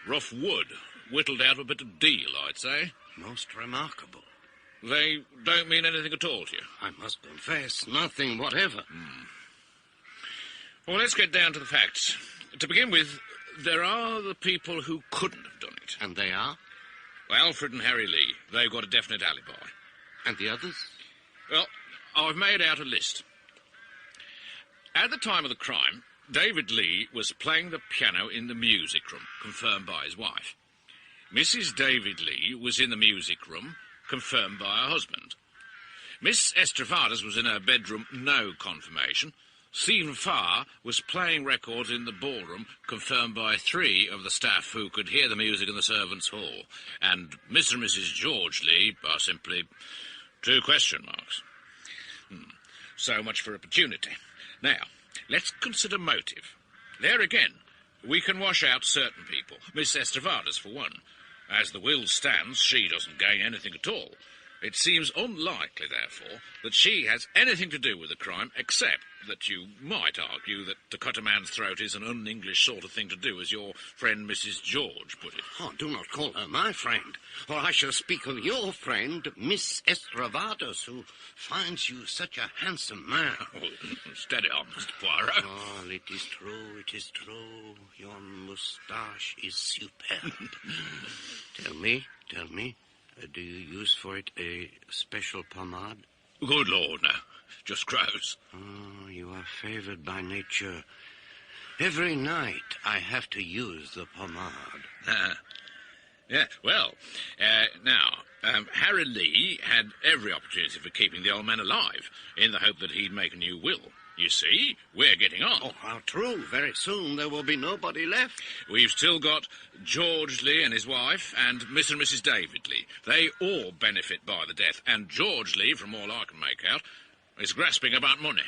rough wood, whittled out of a bit of deal, I'd say. Most remarkable. They don't mean anything at all to you? I must confess, nothing whatever. Well, let's get down to the facts. To begin with, there are the people who couldn't have done it. And they are? Well, Alfred and Harry Lee. They've got a definite alibi. And the others? Well, I've made out a list. At the time of the crime, David Lee was playing the piano in the music room, confirmed by his wife. Mrs. David Lee was in the music room, confirmed by her husband. Miss Estravados was in her bedroom, no confirmation. Stephen Farr was playing records in the ballroom, confirmed by 3 of the staff who could hear the music in the servants' hall. And Mr. and Mrs. George Lee are simply 2 question marks. So much for opportunity. Now, let's consider motive. There again, we can wash out certain people. Miss Estravados, for one. As the will stands, she doesn't gain anything at all. It seems unlikely, therefore, that she has anything to do with the crime, except that you might argue that to cut a man's throat is an un-English sort of thing to do, as your friend Mrs. George put it. Oh, do not call her my friend, or I shall speak of your friend, Miss Estravados, who finds you such a handsome man. Oh, steady on, Mr. Poirot. Oh, it is true, it is true. Your moustache is superb. Tell me, do you use for it a special pomade? Good Lord, no. Just crows. Oh, you are favoured by nature. Every night I have to use the pomade. Yeah, well, Harry Lee had every opportunity for keeping the old man alive, in the hope that he'd make a new will. You see, we're getting on. Oh, how true. Very soon there will be nobody left. We've still got George Lee and his wife and Mr. and Mrs. David Lee. They all benefit by the death, and George Lee, from all I can make out, is grasping about money.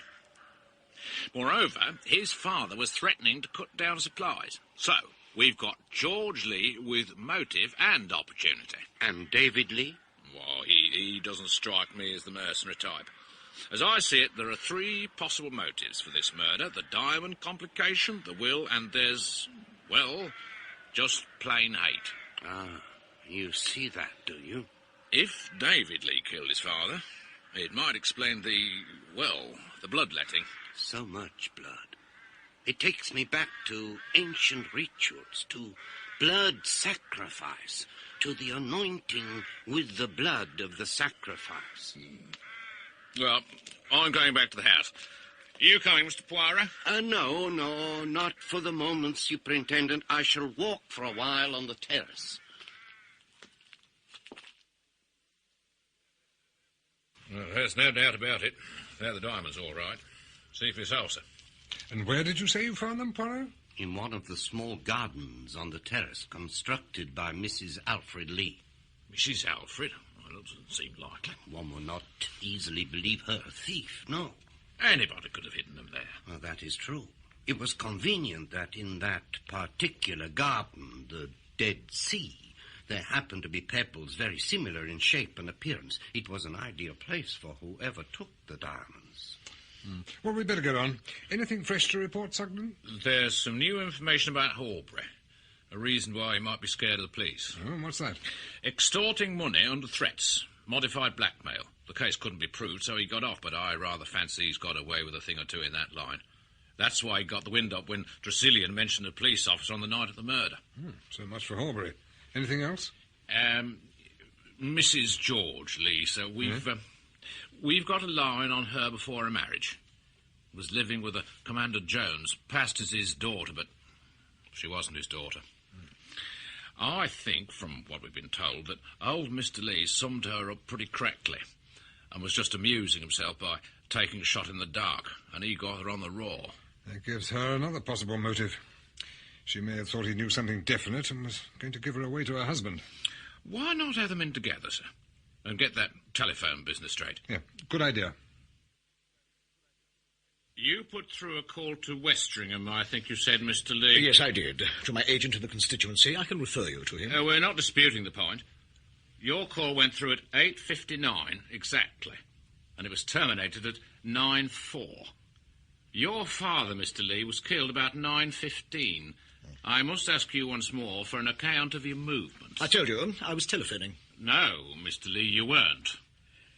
Moreover, his father was threatening to cut down supplies. So, we've got George Lee with motive and opportunity. And David Lee? Well, he doesn't strike me as the mercenary type. As I see it, there are 3 possible motives for this murder. The diamond complication, the will, and there's, well, just plain hate. Ah, you see that, do you? If David Lee killed his father, it might explain the bloodletting. So much blood. It takes me back to ancient rituals, to blood sacrifice, to the anointing with the blood of the sacrifice. Well, I'm going back to the house. You coming, Mr. Poirot? No, not for the moment, Superintendent. I shall walk for a while on the terrace. Well, there's no doubt about it. They're the diamonds, all right. See for yourself, sir. And where did you say you found them, Poirot? In one of the small gardens on the terrace constructed by Mrs. Alfred Lee. Mrs. Alfred? Well, it doesn't seem likely. One will not easily believe her a thief, no. Anybody could have hidden them there. Well, that is true. It was convenient that in that particular garden, the Dead Sea, there happened to be pebbles very similar in shape and appearance. It was an ideal place for whoever took the diamonds. Well, we'd better get on. Anything fresh to report, Sugden? There's some new information about Horbury. A reason why he might be scared of the police. Oh, what's that? Extorting money under threats. Modified blackmail. The case couldn't be proved, so he got off, but I rather fancy he's got away with a thing or two in that line. That's why he got the wind up when Tressilian mentioned a police officer on the night of the murder. So much for Horbury. Anything else? Mrs. George Lee, so we've got a line on her before her marriage. Was living with a Commander Jones, passed as his daughter, but she wasn't his daughter. I think, from what we've been told, that old Mr. Lee summed her up pretty correctly and was just amusing himself by taking a shot in the dark, and he got her on the raw. That gives her another possible motive. She may have thought he knew something definite and was going to give her away to her husband. Why not have them in together, sir, and get that telephone business straight? Yeah, good idea. You put through a call to Westringham, I think you said, Mr. Lee. Yes, I did. To my agent in the constituency. I can refer you to him. We're not disputing the point. Your call went through at 8:59 exactly, and it was terminated at 9:04. Your father, Mr. Lee, was killed about 9:15. I must ask you once more for an account of your movements. I told you, I was telephoning. No, Mr. Lee, you weren't.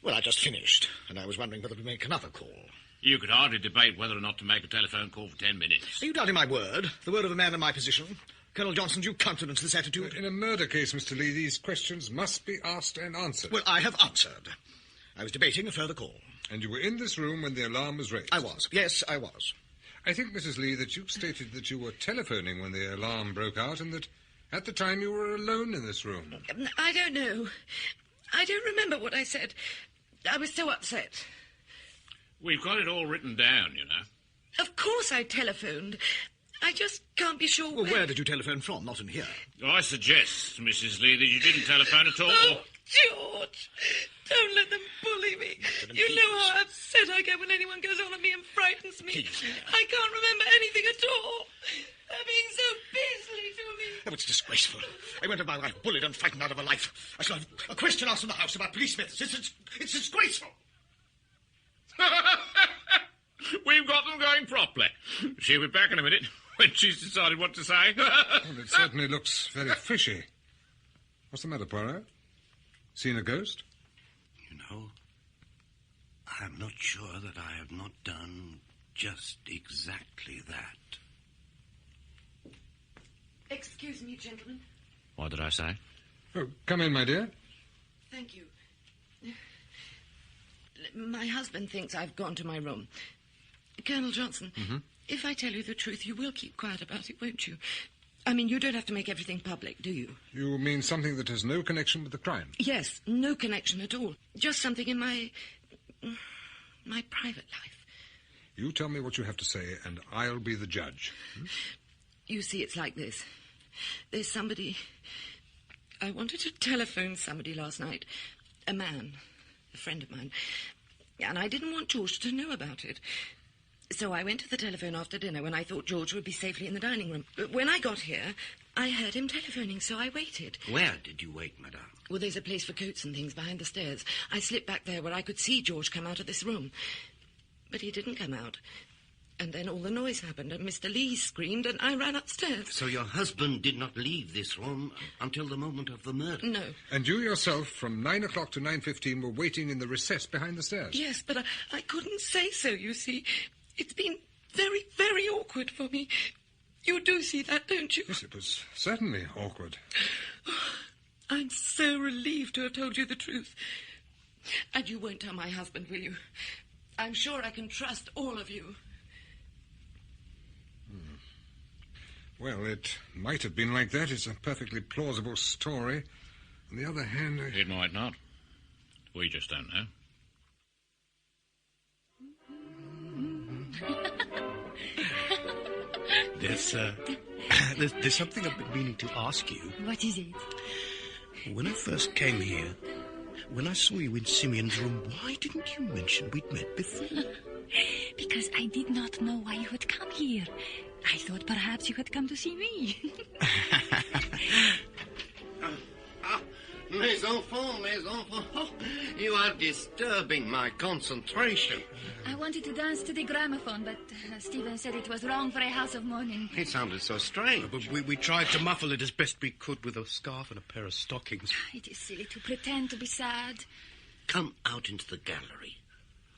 Well, I just finished, and I was wondering whether to make another call. You could hardly debate whether or not to make a telephone call for 10 minutes. Are you doubting my word? The word of a man in my position? Colonel Johnson, do you countenance this attitude? In a murder case, Mr. Lee, these questions must be asked and answered. Well, I have answered. I was debating a further call. And you were in this room when the alarm was raised? I was. Yes, I was. I think, Mrs. Lee, that you stated that you were telephoning when the alarm broke out and that at the time you were alone in this room. I don't know. I don't remember what I said. I was so upset. We've got it all written down, you know. course I telephoned. I just can't be sure Well, where did you telephone from? Not in here. I suggest, Mrs. Lee, that you didn't telephone at all. Oh, George, don't let them bully me. You know how upset I get when anyone goes on at me and frightens me. I can't remember anything at all. They're being so beastly to me. Oh, it's disgraceful. I went about like bullied and frightened out of a life. I shall have a question asked in the house about police methods. It's disgraceful. We've got them going properly. She'll be back in a minute when she's decided what to say. Well, it certainly looks very fishy. What's the matter, Poirot? Seen a ghost? You know, I'm not sure that I have not done just exactly that. Excuse me, gentlemen. What did I say? Oh, come in, my dear. Thank you. My husband thinks I've gone to my room. Colonel Johnson, if I tell you the truth, you will keep quiet about it, won't you? I mean, you don't have to make everything public, do you? You mean something that has no connection with the crime? Yes, no connection at all. Just something in my private life. You tell me what you have to say, and I'll be the judge. You see, it's like this. There's somebody... I wanted to telephone somebody last night. A man, a friend of mine. And I didn't want George to know about it. So I went to the telephone after dinner when I thought George would be safely in the dining room. But when I got here, I heard him telephoning, so I waited. Where did you wait, madame? Well, there's a place for coats and things behind the stairs. I slipped back there where I could see George come out of this room. But he didn't come out. And then all the noise happened, and Mr. Lee screamed, and I ran upstairs. So your husband did not leave this room until the moment of the murder? No. And you yourself, from 9 o'clock to 9:15, were waiting in the recess behind the stairs? Yes, but I couldn't say so, you see. It's been very, very awkward for me. You do see that, don't you? Yes, it was certainly awkward. I'm so relieved to have told you the truth. And you won't tell my husband, will you? I'm sure I can trust all of you. Well, it might have been like that. It's a perfectly plausible story. On the other hand... It might not. We just don't know. There's something I've been meaning to ask you. What is it? When I first came here, when I saw you in Simeon's room, why didn't you mention we'd met before? Because I did not know why you had come here. I thought perhaps you had come to see me. Mes enfants, you are disturbing my concentration. I wanted to dance to the gramophone, but Stephen said it was wrong for a house of mourning. It sounded so strange. But we tried to muffle it as best we could with a scarf and a pair of stockings. It is silly to pretend to be sad. Come out into the gallery.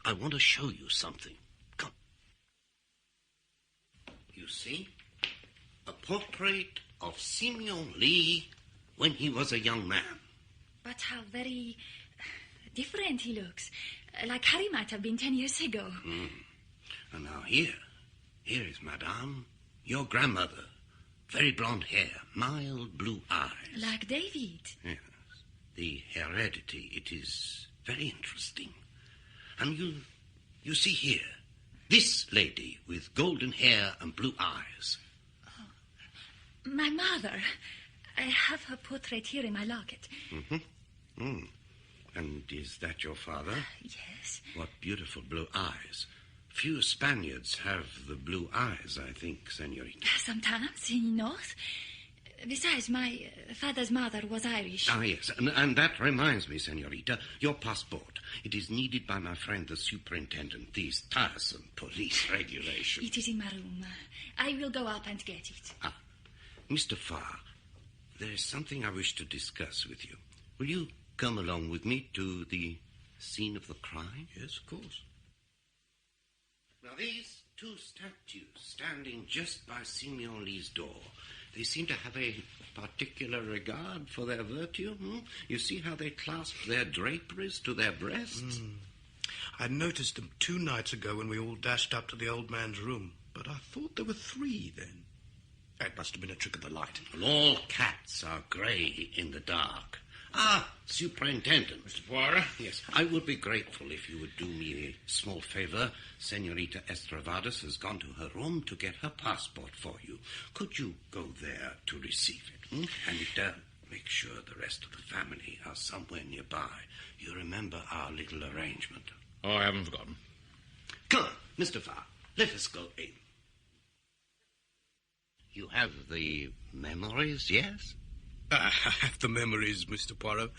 I want to show you something. Come. You see? A portrait of Simeon Lee when he was a young man. But how very different he looks. Like Harry might have been 10 years ago. And now here is Madame, your grandmother. Very blonde hair, mild blue eyes. Like David. Yes. The heredity, it is very interesting. And you see here, this lady with golden hair and blue eyes. Oh, my mother. I have her portrait here in my locket. And is that your father? Yes. What beautiful blue eyes. Few Spaniards have the blue eyes, I think, senorita. Sometimes in the north. Besides, my father's mother was Irish. Ah, yes. And that reminds me, senorita, your passport. It is needed by my friend, the superintendent. These tiresome police regulations. It is in my room. I will go up and get it. Ah, Mr. Farr, there is something I wish to discuss with you. Will you come along with me to the scene of the crime? Yes, of course. Now, these two statues standing just by Simeon Lee's door, they seem to have a particular regard for their virtue. You see how they clasp their draperies to their breasts? I noticed them 2 nights ago when we all dashed up to the old man's room, but I thought there were 3 then. That must have been a trick of the light. Well, all cats are grey in the dark. Ah, Superintendent. Mr. Poirot? Yes, I would be grateful if you would do me a small favour. Senorita Estravados has gone to her room to get her passport for you. Could you go there to receive it? And make sure the rest of the family are somewhere nearby. You remember our little arrangement. Oh, I haven't forgotten. Come on, Mr. Farr, let us go in. You have the memories, yes? I have the memories, Mr. Poirot.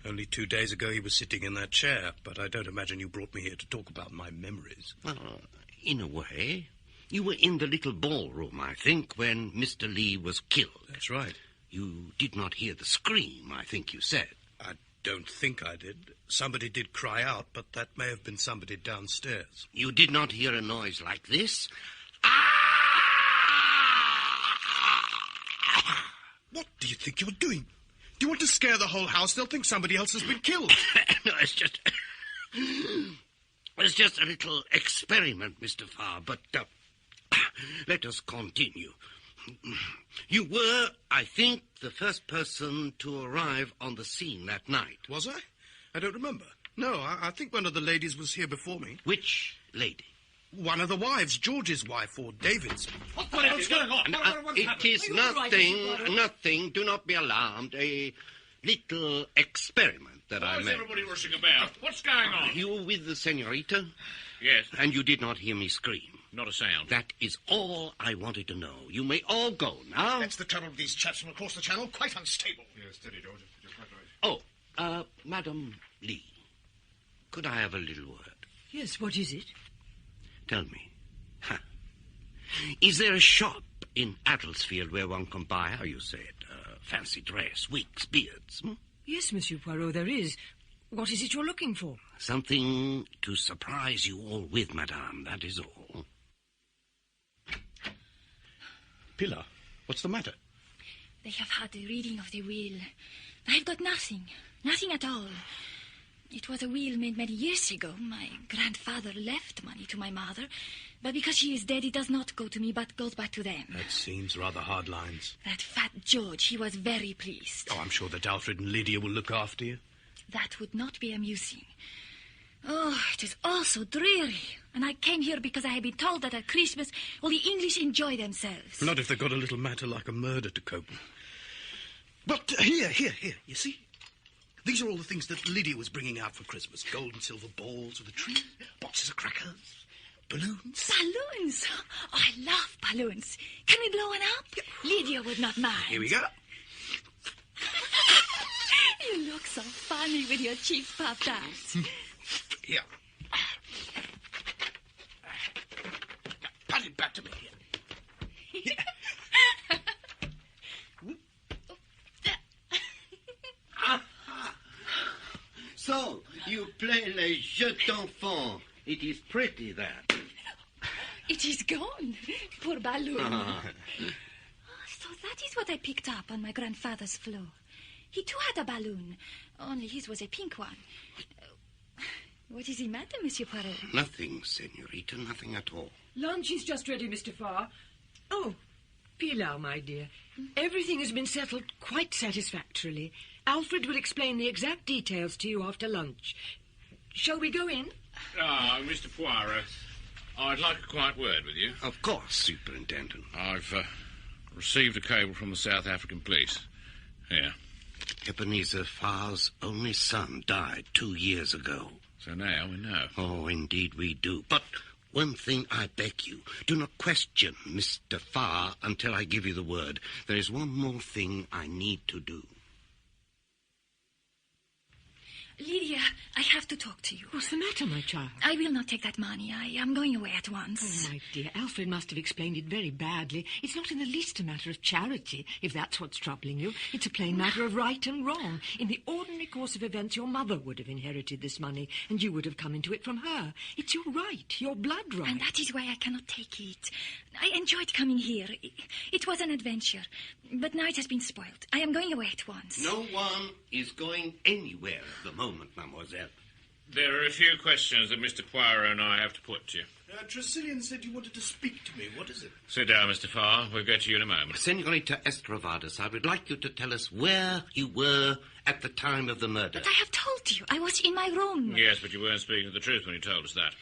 Only 2 days ago he was sitting in that chair, but I don't imagine you brought me here to talk about my memories. Well, in a way. You were in the little ballroom, I think, when Mr. Lee was killed. That's right. You did not hear the scream, I think you said. I don't think I did. Somebody did cry out, but that may have been somebody downstairs. You did not hear a noise like this? What do you think you're doing? Do you want to scare the whole house? They'll think somebody else has been killed. No, it's just a little experiment, Mr. Farr, but let us continue. You were, I think, the first person to arrive on the scene that night. Was I? I don't remember. No, I think one of the ladies was here before me. Which lady? One of the wives, George's wife, or David's. What's going on? It is nothing. Do not be alarmed. A little experiment that I made. What's everybody rushing about? What's going on? You were with the senorita? Yes. And you did not hear me scream? Not a sound. That is all I wanted to know. You may all go now. That's the trouble with these chaps from across the channel. Quite unstable. Yes, steady, George. You're quite right. Oh, Madam Lee, could I have a little word? Yes, what is it? Tell me, is there a shop in Adelsfield where one can buy, how you say it, fancy dress, wigs, beards? Yes, Monsieur Poirot, there is. What is it you're looking for? Something to surprise you all with, madame, that is all. Pilar, what's the matter? They have had the reading of the will. I've got nothing at all. It was a will made many years ago. My grandfather left money to my mother, but because she is dead, it does not go to me, but goes back to them. That seems rather hard lines. That fat George, he was very pleased. Oh, I'm sure that Alfred and Lydia will look after you. That would not be amusing. Oh, it is all so dreary. And I came here because I had been told that at Christmas all the English enjoy themselves. Not if they've got a little matter like a murder to cope with. But here, you see? These are all the things that Lydia was bringing out for Christmas. Gold and silver balls with a tree, boxes of crackers, balloons. Balloons? Oh, I love balloons. Can we blow one up? Lydia would not mind. Here we go. You look so funny with your cheeks puffed out. Here. Pat it back to me. Here. So, you play les jeux d'enfants. It is pretty, that. It is gone. Poor balloon. So that is what I picked up on my grandfather's floor. He too had a balloon, only his was a pink one. What is the matter, Monsieur Poirot? Nothing, senorita, nothing at all. Lunch is just ready, Mr. Farr. Oh, Pilar, my dear. Everything has been settled quite satisfactorily. Alfred will explain the exact details to you after lunch. Shall we go in? Mr. Poirot, I'd like a quiet word with you. Of course, Superintendent. I've received a cable from the South African police. Here. Ebenezer Farr's only son died 2 years ago. So now we know. Oh, indeed we do. But one thing I beg you, do not question Mr. Farr until I give you the word. There is one more thing I need to do. Lydia, I have to talk to you. What's the matter, my child? I will not take that money. I am going away at once. Oh, my dear, Alfred must have explained it very badly. It's not in the least a matter of charity, if that's what's troubling you. It's a plain matter of right and wrong. In the ordinary course of events, your mother would have inherited this money, and you would have come into it from her. It's your right, your blood right. And that is why I cannot take it. I enjoyed coming here. It was an adventure, but now it has been spoiled. I am going away at once. No one is going anywhere at the moment, mademoiselle. There are a few questions that Mr. Poirot and I have to put to you. Tressilian said you wanted to speak to me. What is it? Sit down, Mr. Farr. We'll get to you in a moment. Senorita Estravados, I would like you to tell us where you were at the time of the murder. But I have told you. I was in my room. Yes, but you weren't speaking the truth when you told us that.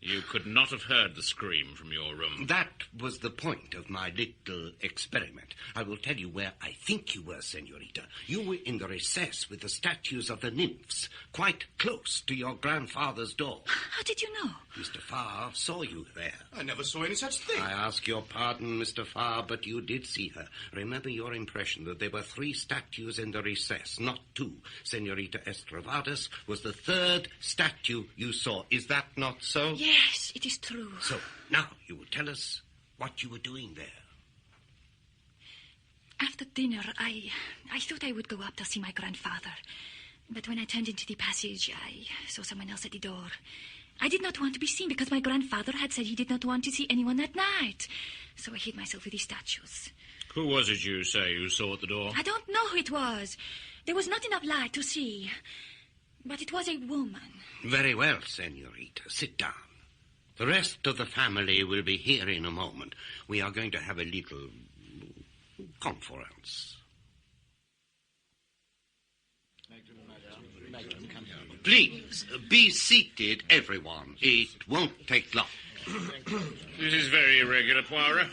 You could not have heard the scream from your room. That was the point of my little experiment. I will tell you where I think you were, Senorita. You were in the recess with the statues of the nymphs, quite close to your grandfather's door. How did you know? Mr. Farr saw you there. I never saw any such thing. I ask your pardon, Mr. Farr, but you did see her. Remember your impression that there were 3 statues in the recess, not 2. Senorita Estravados was the 3rd statue you saw. Is that not so? Yes, it is true. So, now you will tell us what you were doing there. After dinner, I thought I would go up to see my grandfather. But when I turned into the passage, I saw someone else at the door. I did not want to be seen because my grandfather had said he did not want to see anyone that night. So I hid myself with the statues. Who was it you say you saw at the door? I don't know who it was. There was not enough light to see. But it was a woman. Very well, Senorita. Sit down. The rest of the family will be here in a moment. We are going to have a little conference. Please, be seated, everyone. It won't take long. This is very irregular, Poirot.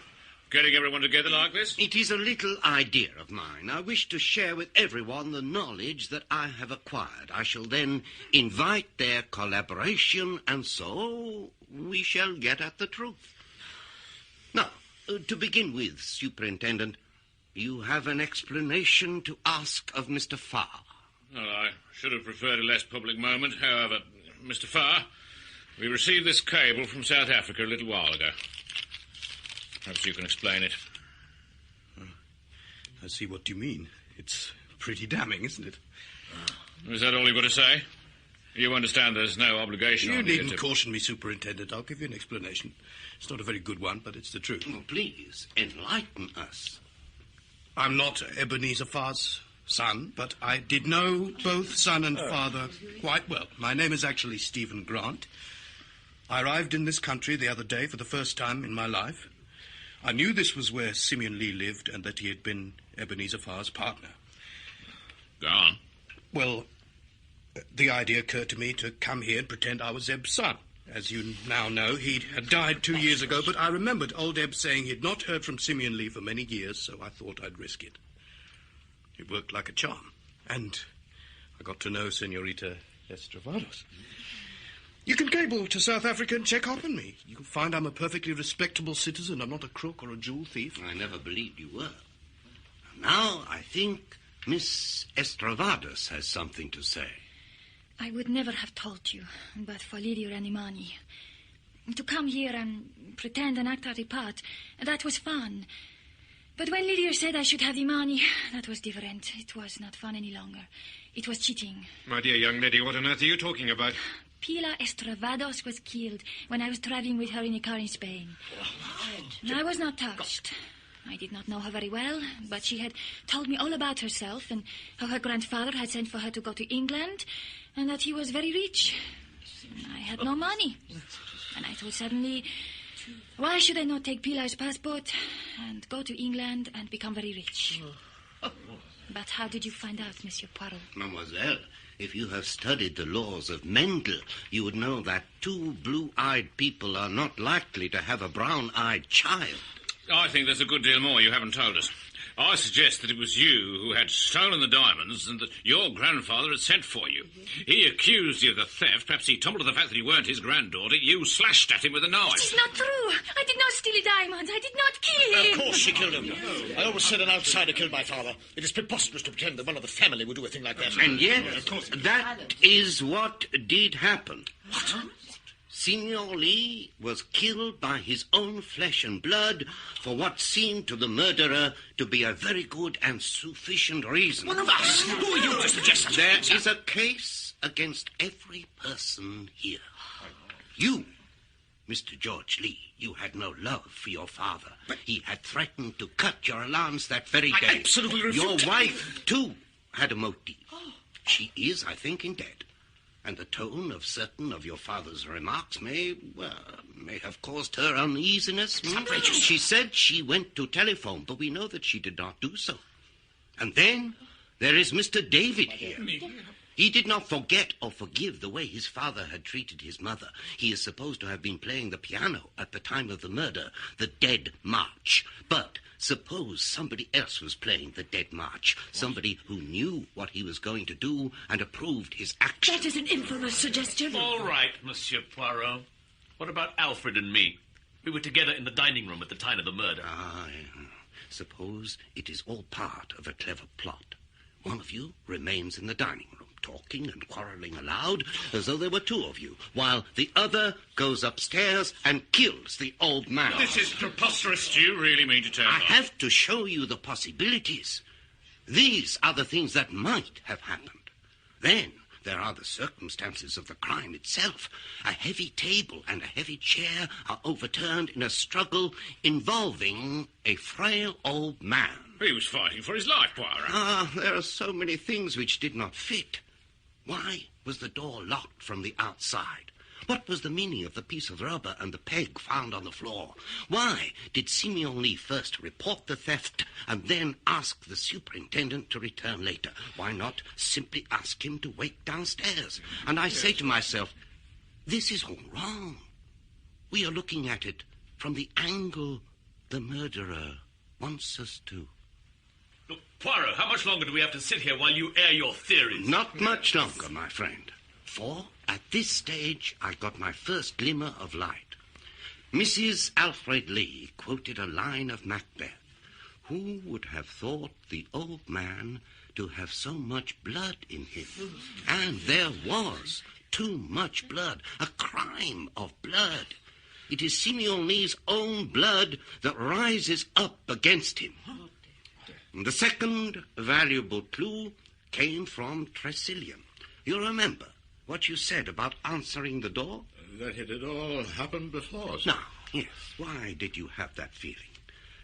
Getting everyone together like this? It is a little idea of mine. I wish to share with everyone the knowledge that I have acquired. I shall then invite their collaboration, and so we shall get at the truth. Now, to begin with, Superintendent, you have an explanation to ask of Mr. Farr. Well, I should have preferred a less public moment. However, Mr. Farr, we received this cable from South Africa a little while ago. Perhaps you can explain it. I see what you mean. It's pretty damning, isn't it? Is that all you've got to say? You understand there's no obligation You on you needn't to... caution me, Superintendent. I'll give you an explanation. It's not a very good one, but it's the truth. Oh, please, enlighten us. I'm not Ebenezer Farr's son, but I did know both son and father quite well. My name is actually Stephen Grant. I arrived in this country the other day for the first time in my life. I knew this was where Simeon Lee lived and that he had been Ebenezer Farr's partner. Go on. Well, the idea occurred to me to come here and pretend I was Eb's son. As you now know, he had died 2 years ago, but I remembered old Eb saying he'd not heard from Simeon Lee for many years, so I thought I'd risk it. It worked like a charm, and I got to know Senorita Estravados. You can cable to South Africa and check up on me. You'll find I'm a perfectly respectable citizen. I'm not a crook or a jewel thief. I never believed you were. Now I think Miss Estravados has something to say. I would never have told you, but for Lydia and Imani. To come here and pretend and act out a part, that was fun. But when Lydia said I should have Imani, that was different. It was not fun any longer. It was cheating. My dear young lady, what on earth are you talking about? Pilar Estravados was killed when I was traveling with her in a car in Spain. I was not touched. I did not know her very well, but she had told me all about herself and how her grandfather had sent for her to go to England and that he was very rich. I had no money. And I thought suddenly, why should I not take Pilar's passport and go to England and become very rich? But how did you find out, Monsieur Poirot? Mademoiselle, if you have studied the laws of Mendel, you would know that 2 blue-eyed people are not likely to have a brown-eyed child. I think there's a good deal more you haven't told us. I suggest that it was you who had stolen the diamonds and that your grandfather had sent for you. He accused you of the theft. Perhaps he tumbled to the fact that you weren't his granddaughter. You slashed at him with a knife. It is not true. I did not steal the diamonds. I did not kill him. Of course she killed him. I always said an outsider killed my father. It is preposterous to pretend that one of the family would do a thing like that. And yet, that is what did happen. What? Simeon Lee was killed by his own flesh and blood for what seemed to the murderer to be a very good and sufficient reason. One of us? Who are you to suggest such a thing? There is a case against every person here. You, Mr. George Lee, you had no love for your father. But he had threatened to cut your allowance that very day. I absolutely refuse. Your wife, too, had a motive. She is, I think, in debt. And the tone of certain of your father's remarks may have caused her uneasiness. It's outrageous. She said she went to telephone, but we know that she did not do so. And then there is Mr. David here. He did not forget or forgive the way his father had treated his mother. He is supposed to have been playing the piano at the time of the murder, the Dead March. But suppose somebody else was playing the Dead March, somebody who knew what he was going to do and approved his action. That is an infamous suggestion. All right, Monsieur Poirot. What about Alfred and me? We were together in the dining room at the time of the murder. Suppose it is all part of a clever plot. One of you remains in the dining room, talking and quarrelling aloud as though there were two of you, while the other goes upstairs and kills the old man. This is preposterous. Do you really mean to tell me? I have to show you the possibilities. These are the things that might have happened. Then there are the circumstances of the crime itself. A heavy table and a heavy chair are overturned in a struggle involving a frail old man. He was fighting for his life, Poirot. There are so many things which did not fit. Why was the door locked from the outside? What was the meaning of the piece of rubber and the peg found on the floor? Why did Simeon Lee first report the theft and then ask the superintendent to return later? Why not simply ask him to wait downstairs? And I say to myself, this is all wrong. We are looking at it from the angle the murderer wants us to. Look, Poirot, how much longer do we have to sit here while you air your theories? Not much longer, my friend. For at this stage, I got my first glimmer of light. Mrs. Alfred Lee quoted a line of Macbeth. Who would have thought the old man to have so much blood in him? And there was too much blood, a crime of blood. It is Simeon Lee's own blood that rises up against him. The second valuable clue came from Tressilian. You remember what you said about answering the door? That it had all happened before, sir. Now, yes, why did you have that feeling?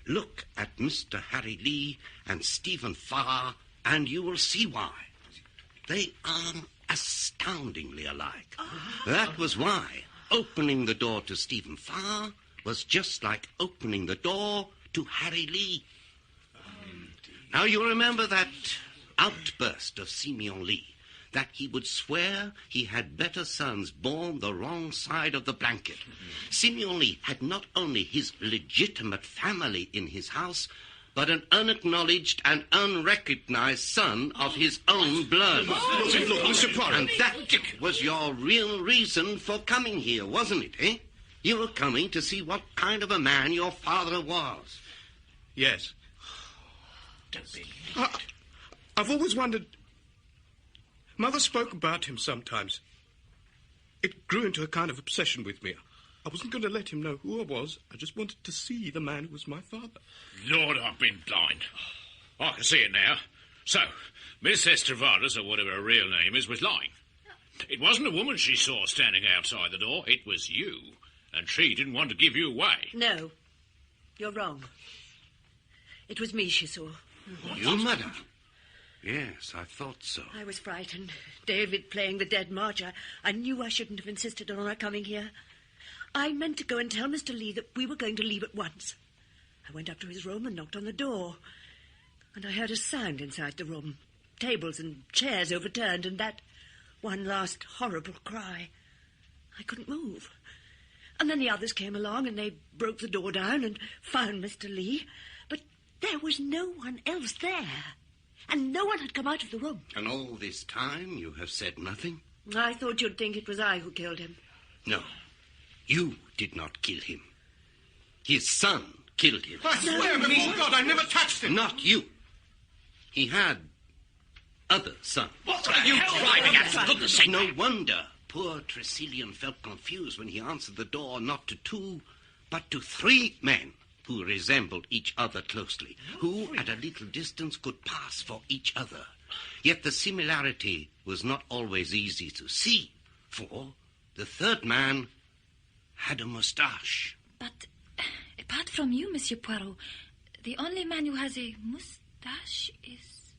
Look at Mr. Harry Lee and Stephen Farr, and you will see why. They are astoundingly alike. That was why opening the door to Stephen Farr was just like opening the door to Harry Lee. Now, you remember that outburst of Simeon Lee, that he would swear he had better sons born the wrong side of the blanket. Simeon Lee had not only his legitimate family in his house, but an unacknowledged and unrecognized son of his own blood. Look, Mr. Poirot. And that was your real reason for coming here, wasn't it, eh? You were coming to see what kind of a man your father was. Yes. I've always wondered... Mother spoke about him sometimes. It grew into a kind of obsession with me. I wasn't going to let him know who I was. I just wanted to see the man who was my father. Lord, I've been blind. I can see it now. So, Miss Estravados, or whatever her real name is, was lying. It wasn't a woman she saw standing outside the door. It was you. And she didn't want to give you away. No, you're wrong. It was me she saw. You, madam? Yes, I thought so. I was frightened. David playing the Dead March. I knew I shouldn't have insisted on her coming here. I meant to go and tell Mr. Lee that we were going to leave at once. I went up to his room and knocked on the door. And I heard a sound inside the room. Tables and chairs overturned, and that one last horrible cry. I couldn't move. And then the others came along, and they broke the door down and found Mr. Lee. But there was no one else there. And no one had come out of the room. And all this time you have said nothing? I thought you'd think it was I who killed him. No, you did not kill him. His son killed him. I swear before God, I never touched him. Not you. He had other sons. What are you driving at, for goodness sake? No wonder poor Tressilian felt confused when he answered the door not to 2, but to 3 men who resembled each other closely, who at a little distance could pass for each other. Yet the similarity was not always easy to see, for the third man had a moustache. But apart from you, Monsieur Poirot, the only man who has a moustache is...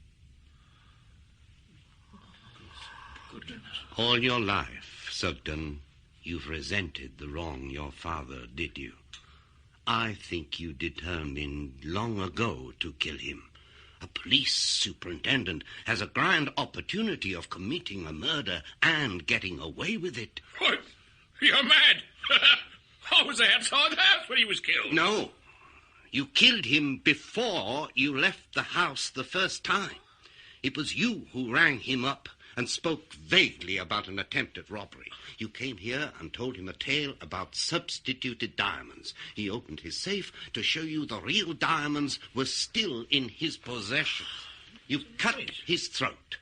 Good goodness. All your life, Sugden, you've resented the wrong your father did you. I think you determined long ago to kill him. A police superintendent has a grand opportunity of committing a murder and getting away with it. What? You're mad! I was outside the house when he was killed. No. You killed him before you left the house the first time. It was you who rang him up and spoke vaguely about an attempted robbery. You came here and told him a tale about substituted diamonds. He opened his safe to show you the real diamonds were still in his possession. You cut his throat,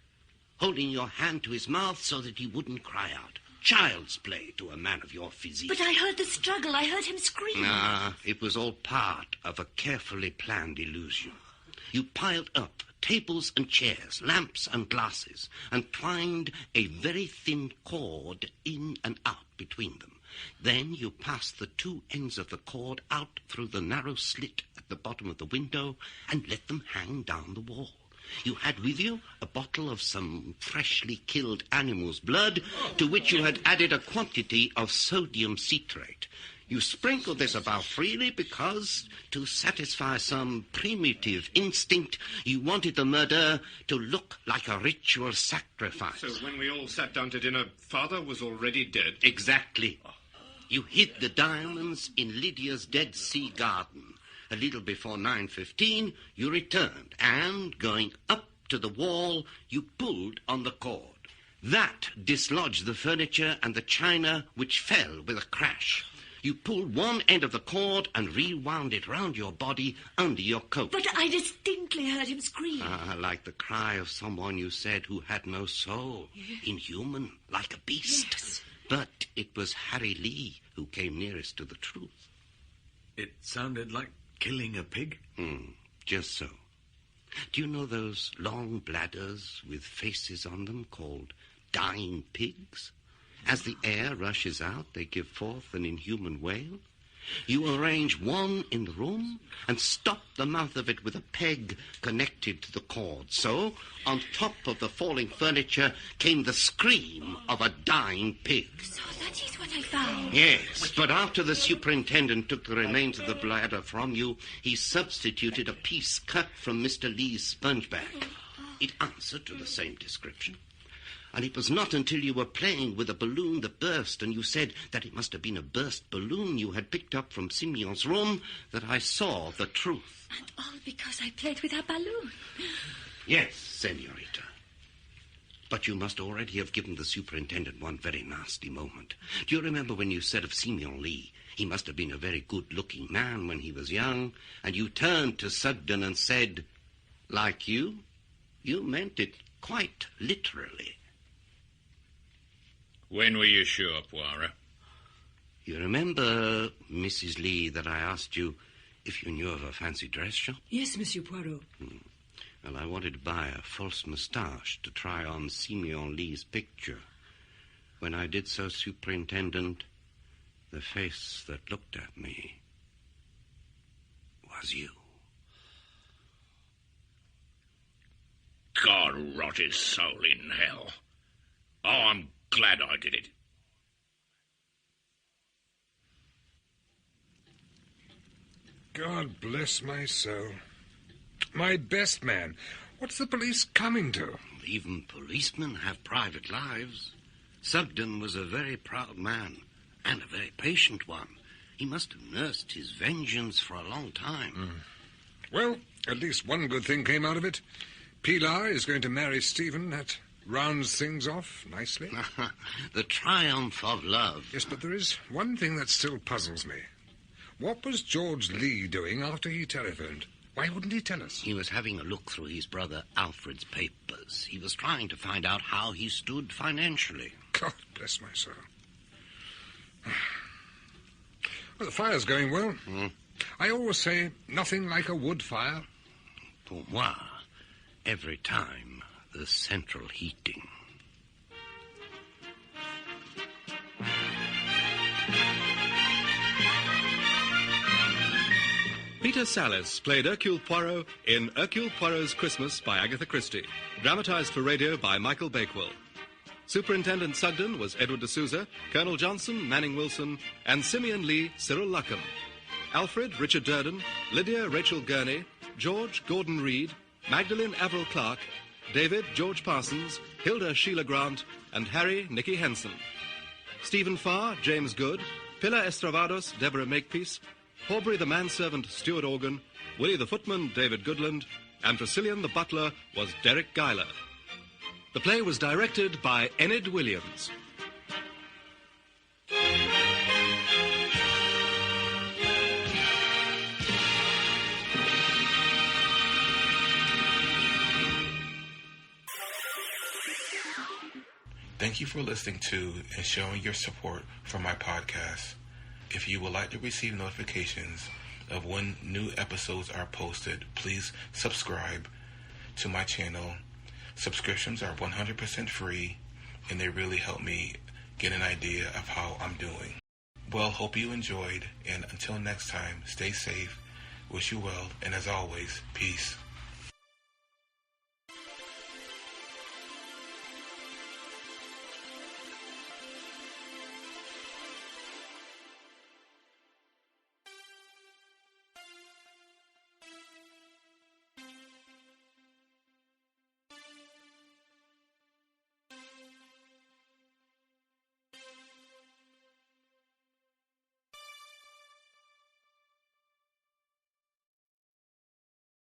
holding your hand to his mouth so that he wouldn't cry out. Child's play to a man of your physique. But I heard the struggle. I heard him scream. It was all part of a carefully planned illusion. You piled up tables and chairs, lamps and glasses, and twined a very thin cord in and out between them. Then you passed the two ends of the cord out through the narrow slit at the bottom of the window and let them hang down the wall. You had with you a bottle of some freshly killed animal's blood, to which you had added a quantity of sodium citrate. You sprinkled this about freely because, to satisfy some primitive instinct, you wanted the murder to look like a ritual sacrifice. So when we all sat down to dinner, Father was already dead? Exactly. You hid the diamonds in Lydia's Dead Sea garden. A little before 9:15, you returned, and, going up to the wall, you pulled on the cord. That dislodged the furniture and the china, which fell with a crash. You pulled one end of the cord and rewound it round your body under your coat. But I distinctly heard him scream. Like the cry of someone you said who had no soul. Yes. Inhuman, like a beast. Yes. But it was Harry Lee who came nearest to the truth. It sounded like killing a pig? Just so. Do you know those long bladders with faces on them called dying pigs? As the air rushes out, they give forth an inhuman wail. You arrange one in the room and stop the mouth of it with a peg connected to the cord. So, on top of the falling furniture came the scream of a dying pig. So that is what I found. Yes, but after the superintendent took the remains of the bladder from you, he substituted a piece cut from Mr. Lee's sponge bag. It answered to the same description. And it was not until you were playing with a balloon that burst, and you said that it must have been a burst balloon you had picked up from Simeon's room, that I saw the truth. And all because I played with a balloon. Yes, senorita. But you must already have given the superintendent one very nasty moment. Do you remember when you said of Simeon Lee, he must have been a very good-looking man when he was young, and you turned to Sugden and said, like you meant it quite literally. When were you sure, Poirot? You remember, Mrs. Lee, that I asked you if you knew of a fancy dress shop? Yes, Monsieur Poirot. Well, I wanted to buy a false moustache to try on Simeon Lee's picture. When I did so, Superintendent, the face that looked at me was you. God rot his soul in hell. Oh, I'm glad I did it. God bless my soul. My best man. What's the police coming to? Even policemen have private lives. Sugden was a very proud man, and a very patient one. He must have nursed his vengeance for a long time. Well, at least one good thing came out of it. Pilar is going to marry Stephen. That rounds things off nicely. The triumph of love. Yes, but there is one thing that still puzzles me. What was George Lee doing after he telephoned? Why wouldn't he tell us? He was having a look through his brother Alfred's papers. He was trying to find out how he stood financially. God bless my soul. Well, the fire's going well. I always say nothing like a wood fire. Pour moi, every time the central heating. Peter Sallis played Hercule Poirot in Hercule Poirot's Christmas by Agatha Christie. Dramatised for radio by Michael Bakewell. Superintendent Sugden was Edward de Souza, Colonel Johnson, Manning Wilson, and Simeon Lee, Cyril Luckham. Alfred, Richard Durden, Lydia, Rachel Gurney, George, Gordon Reid, Magdalene, Avril Clark, David, George Parsons, Hilda, Sheila Grant, and Harry, Nicky Henson. Stephen Farr, James Goode, Pilar, Estravados, Deborah Makepeace, Horbury the manservant, Stuart Organ, Willie the footman, David Goodland, and Tressilian the butler was Derek Guyler. The play was directed by Enyd Williams. Thank you for listening to and showing your support for my podcast. If you would like to receive notifications of when new episodes are posted, please subscribe to my channel. Subscriptions are 100% free, and they really help me get an idea of how I'm doing. Well, hope you enjoyed, and until next time, stay safe, wish you well, and as always, peace.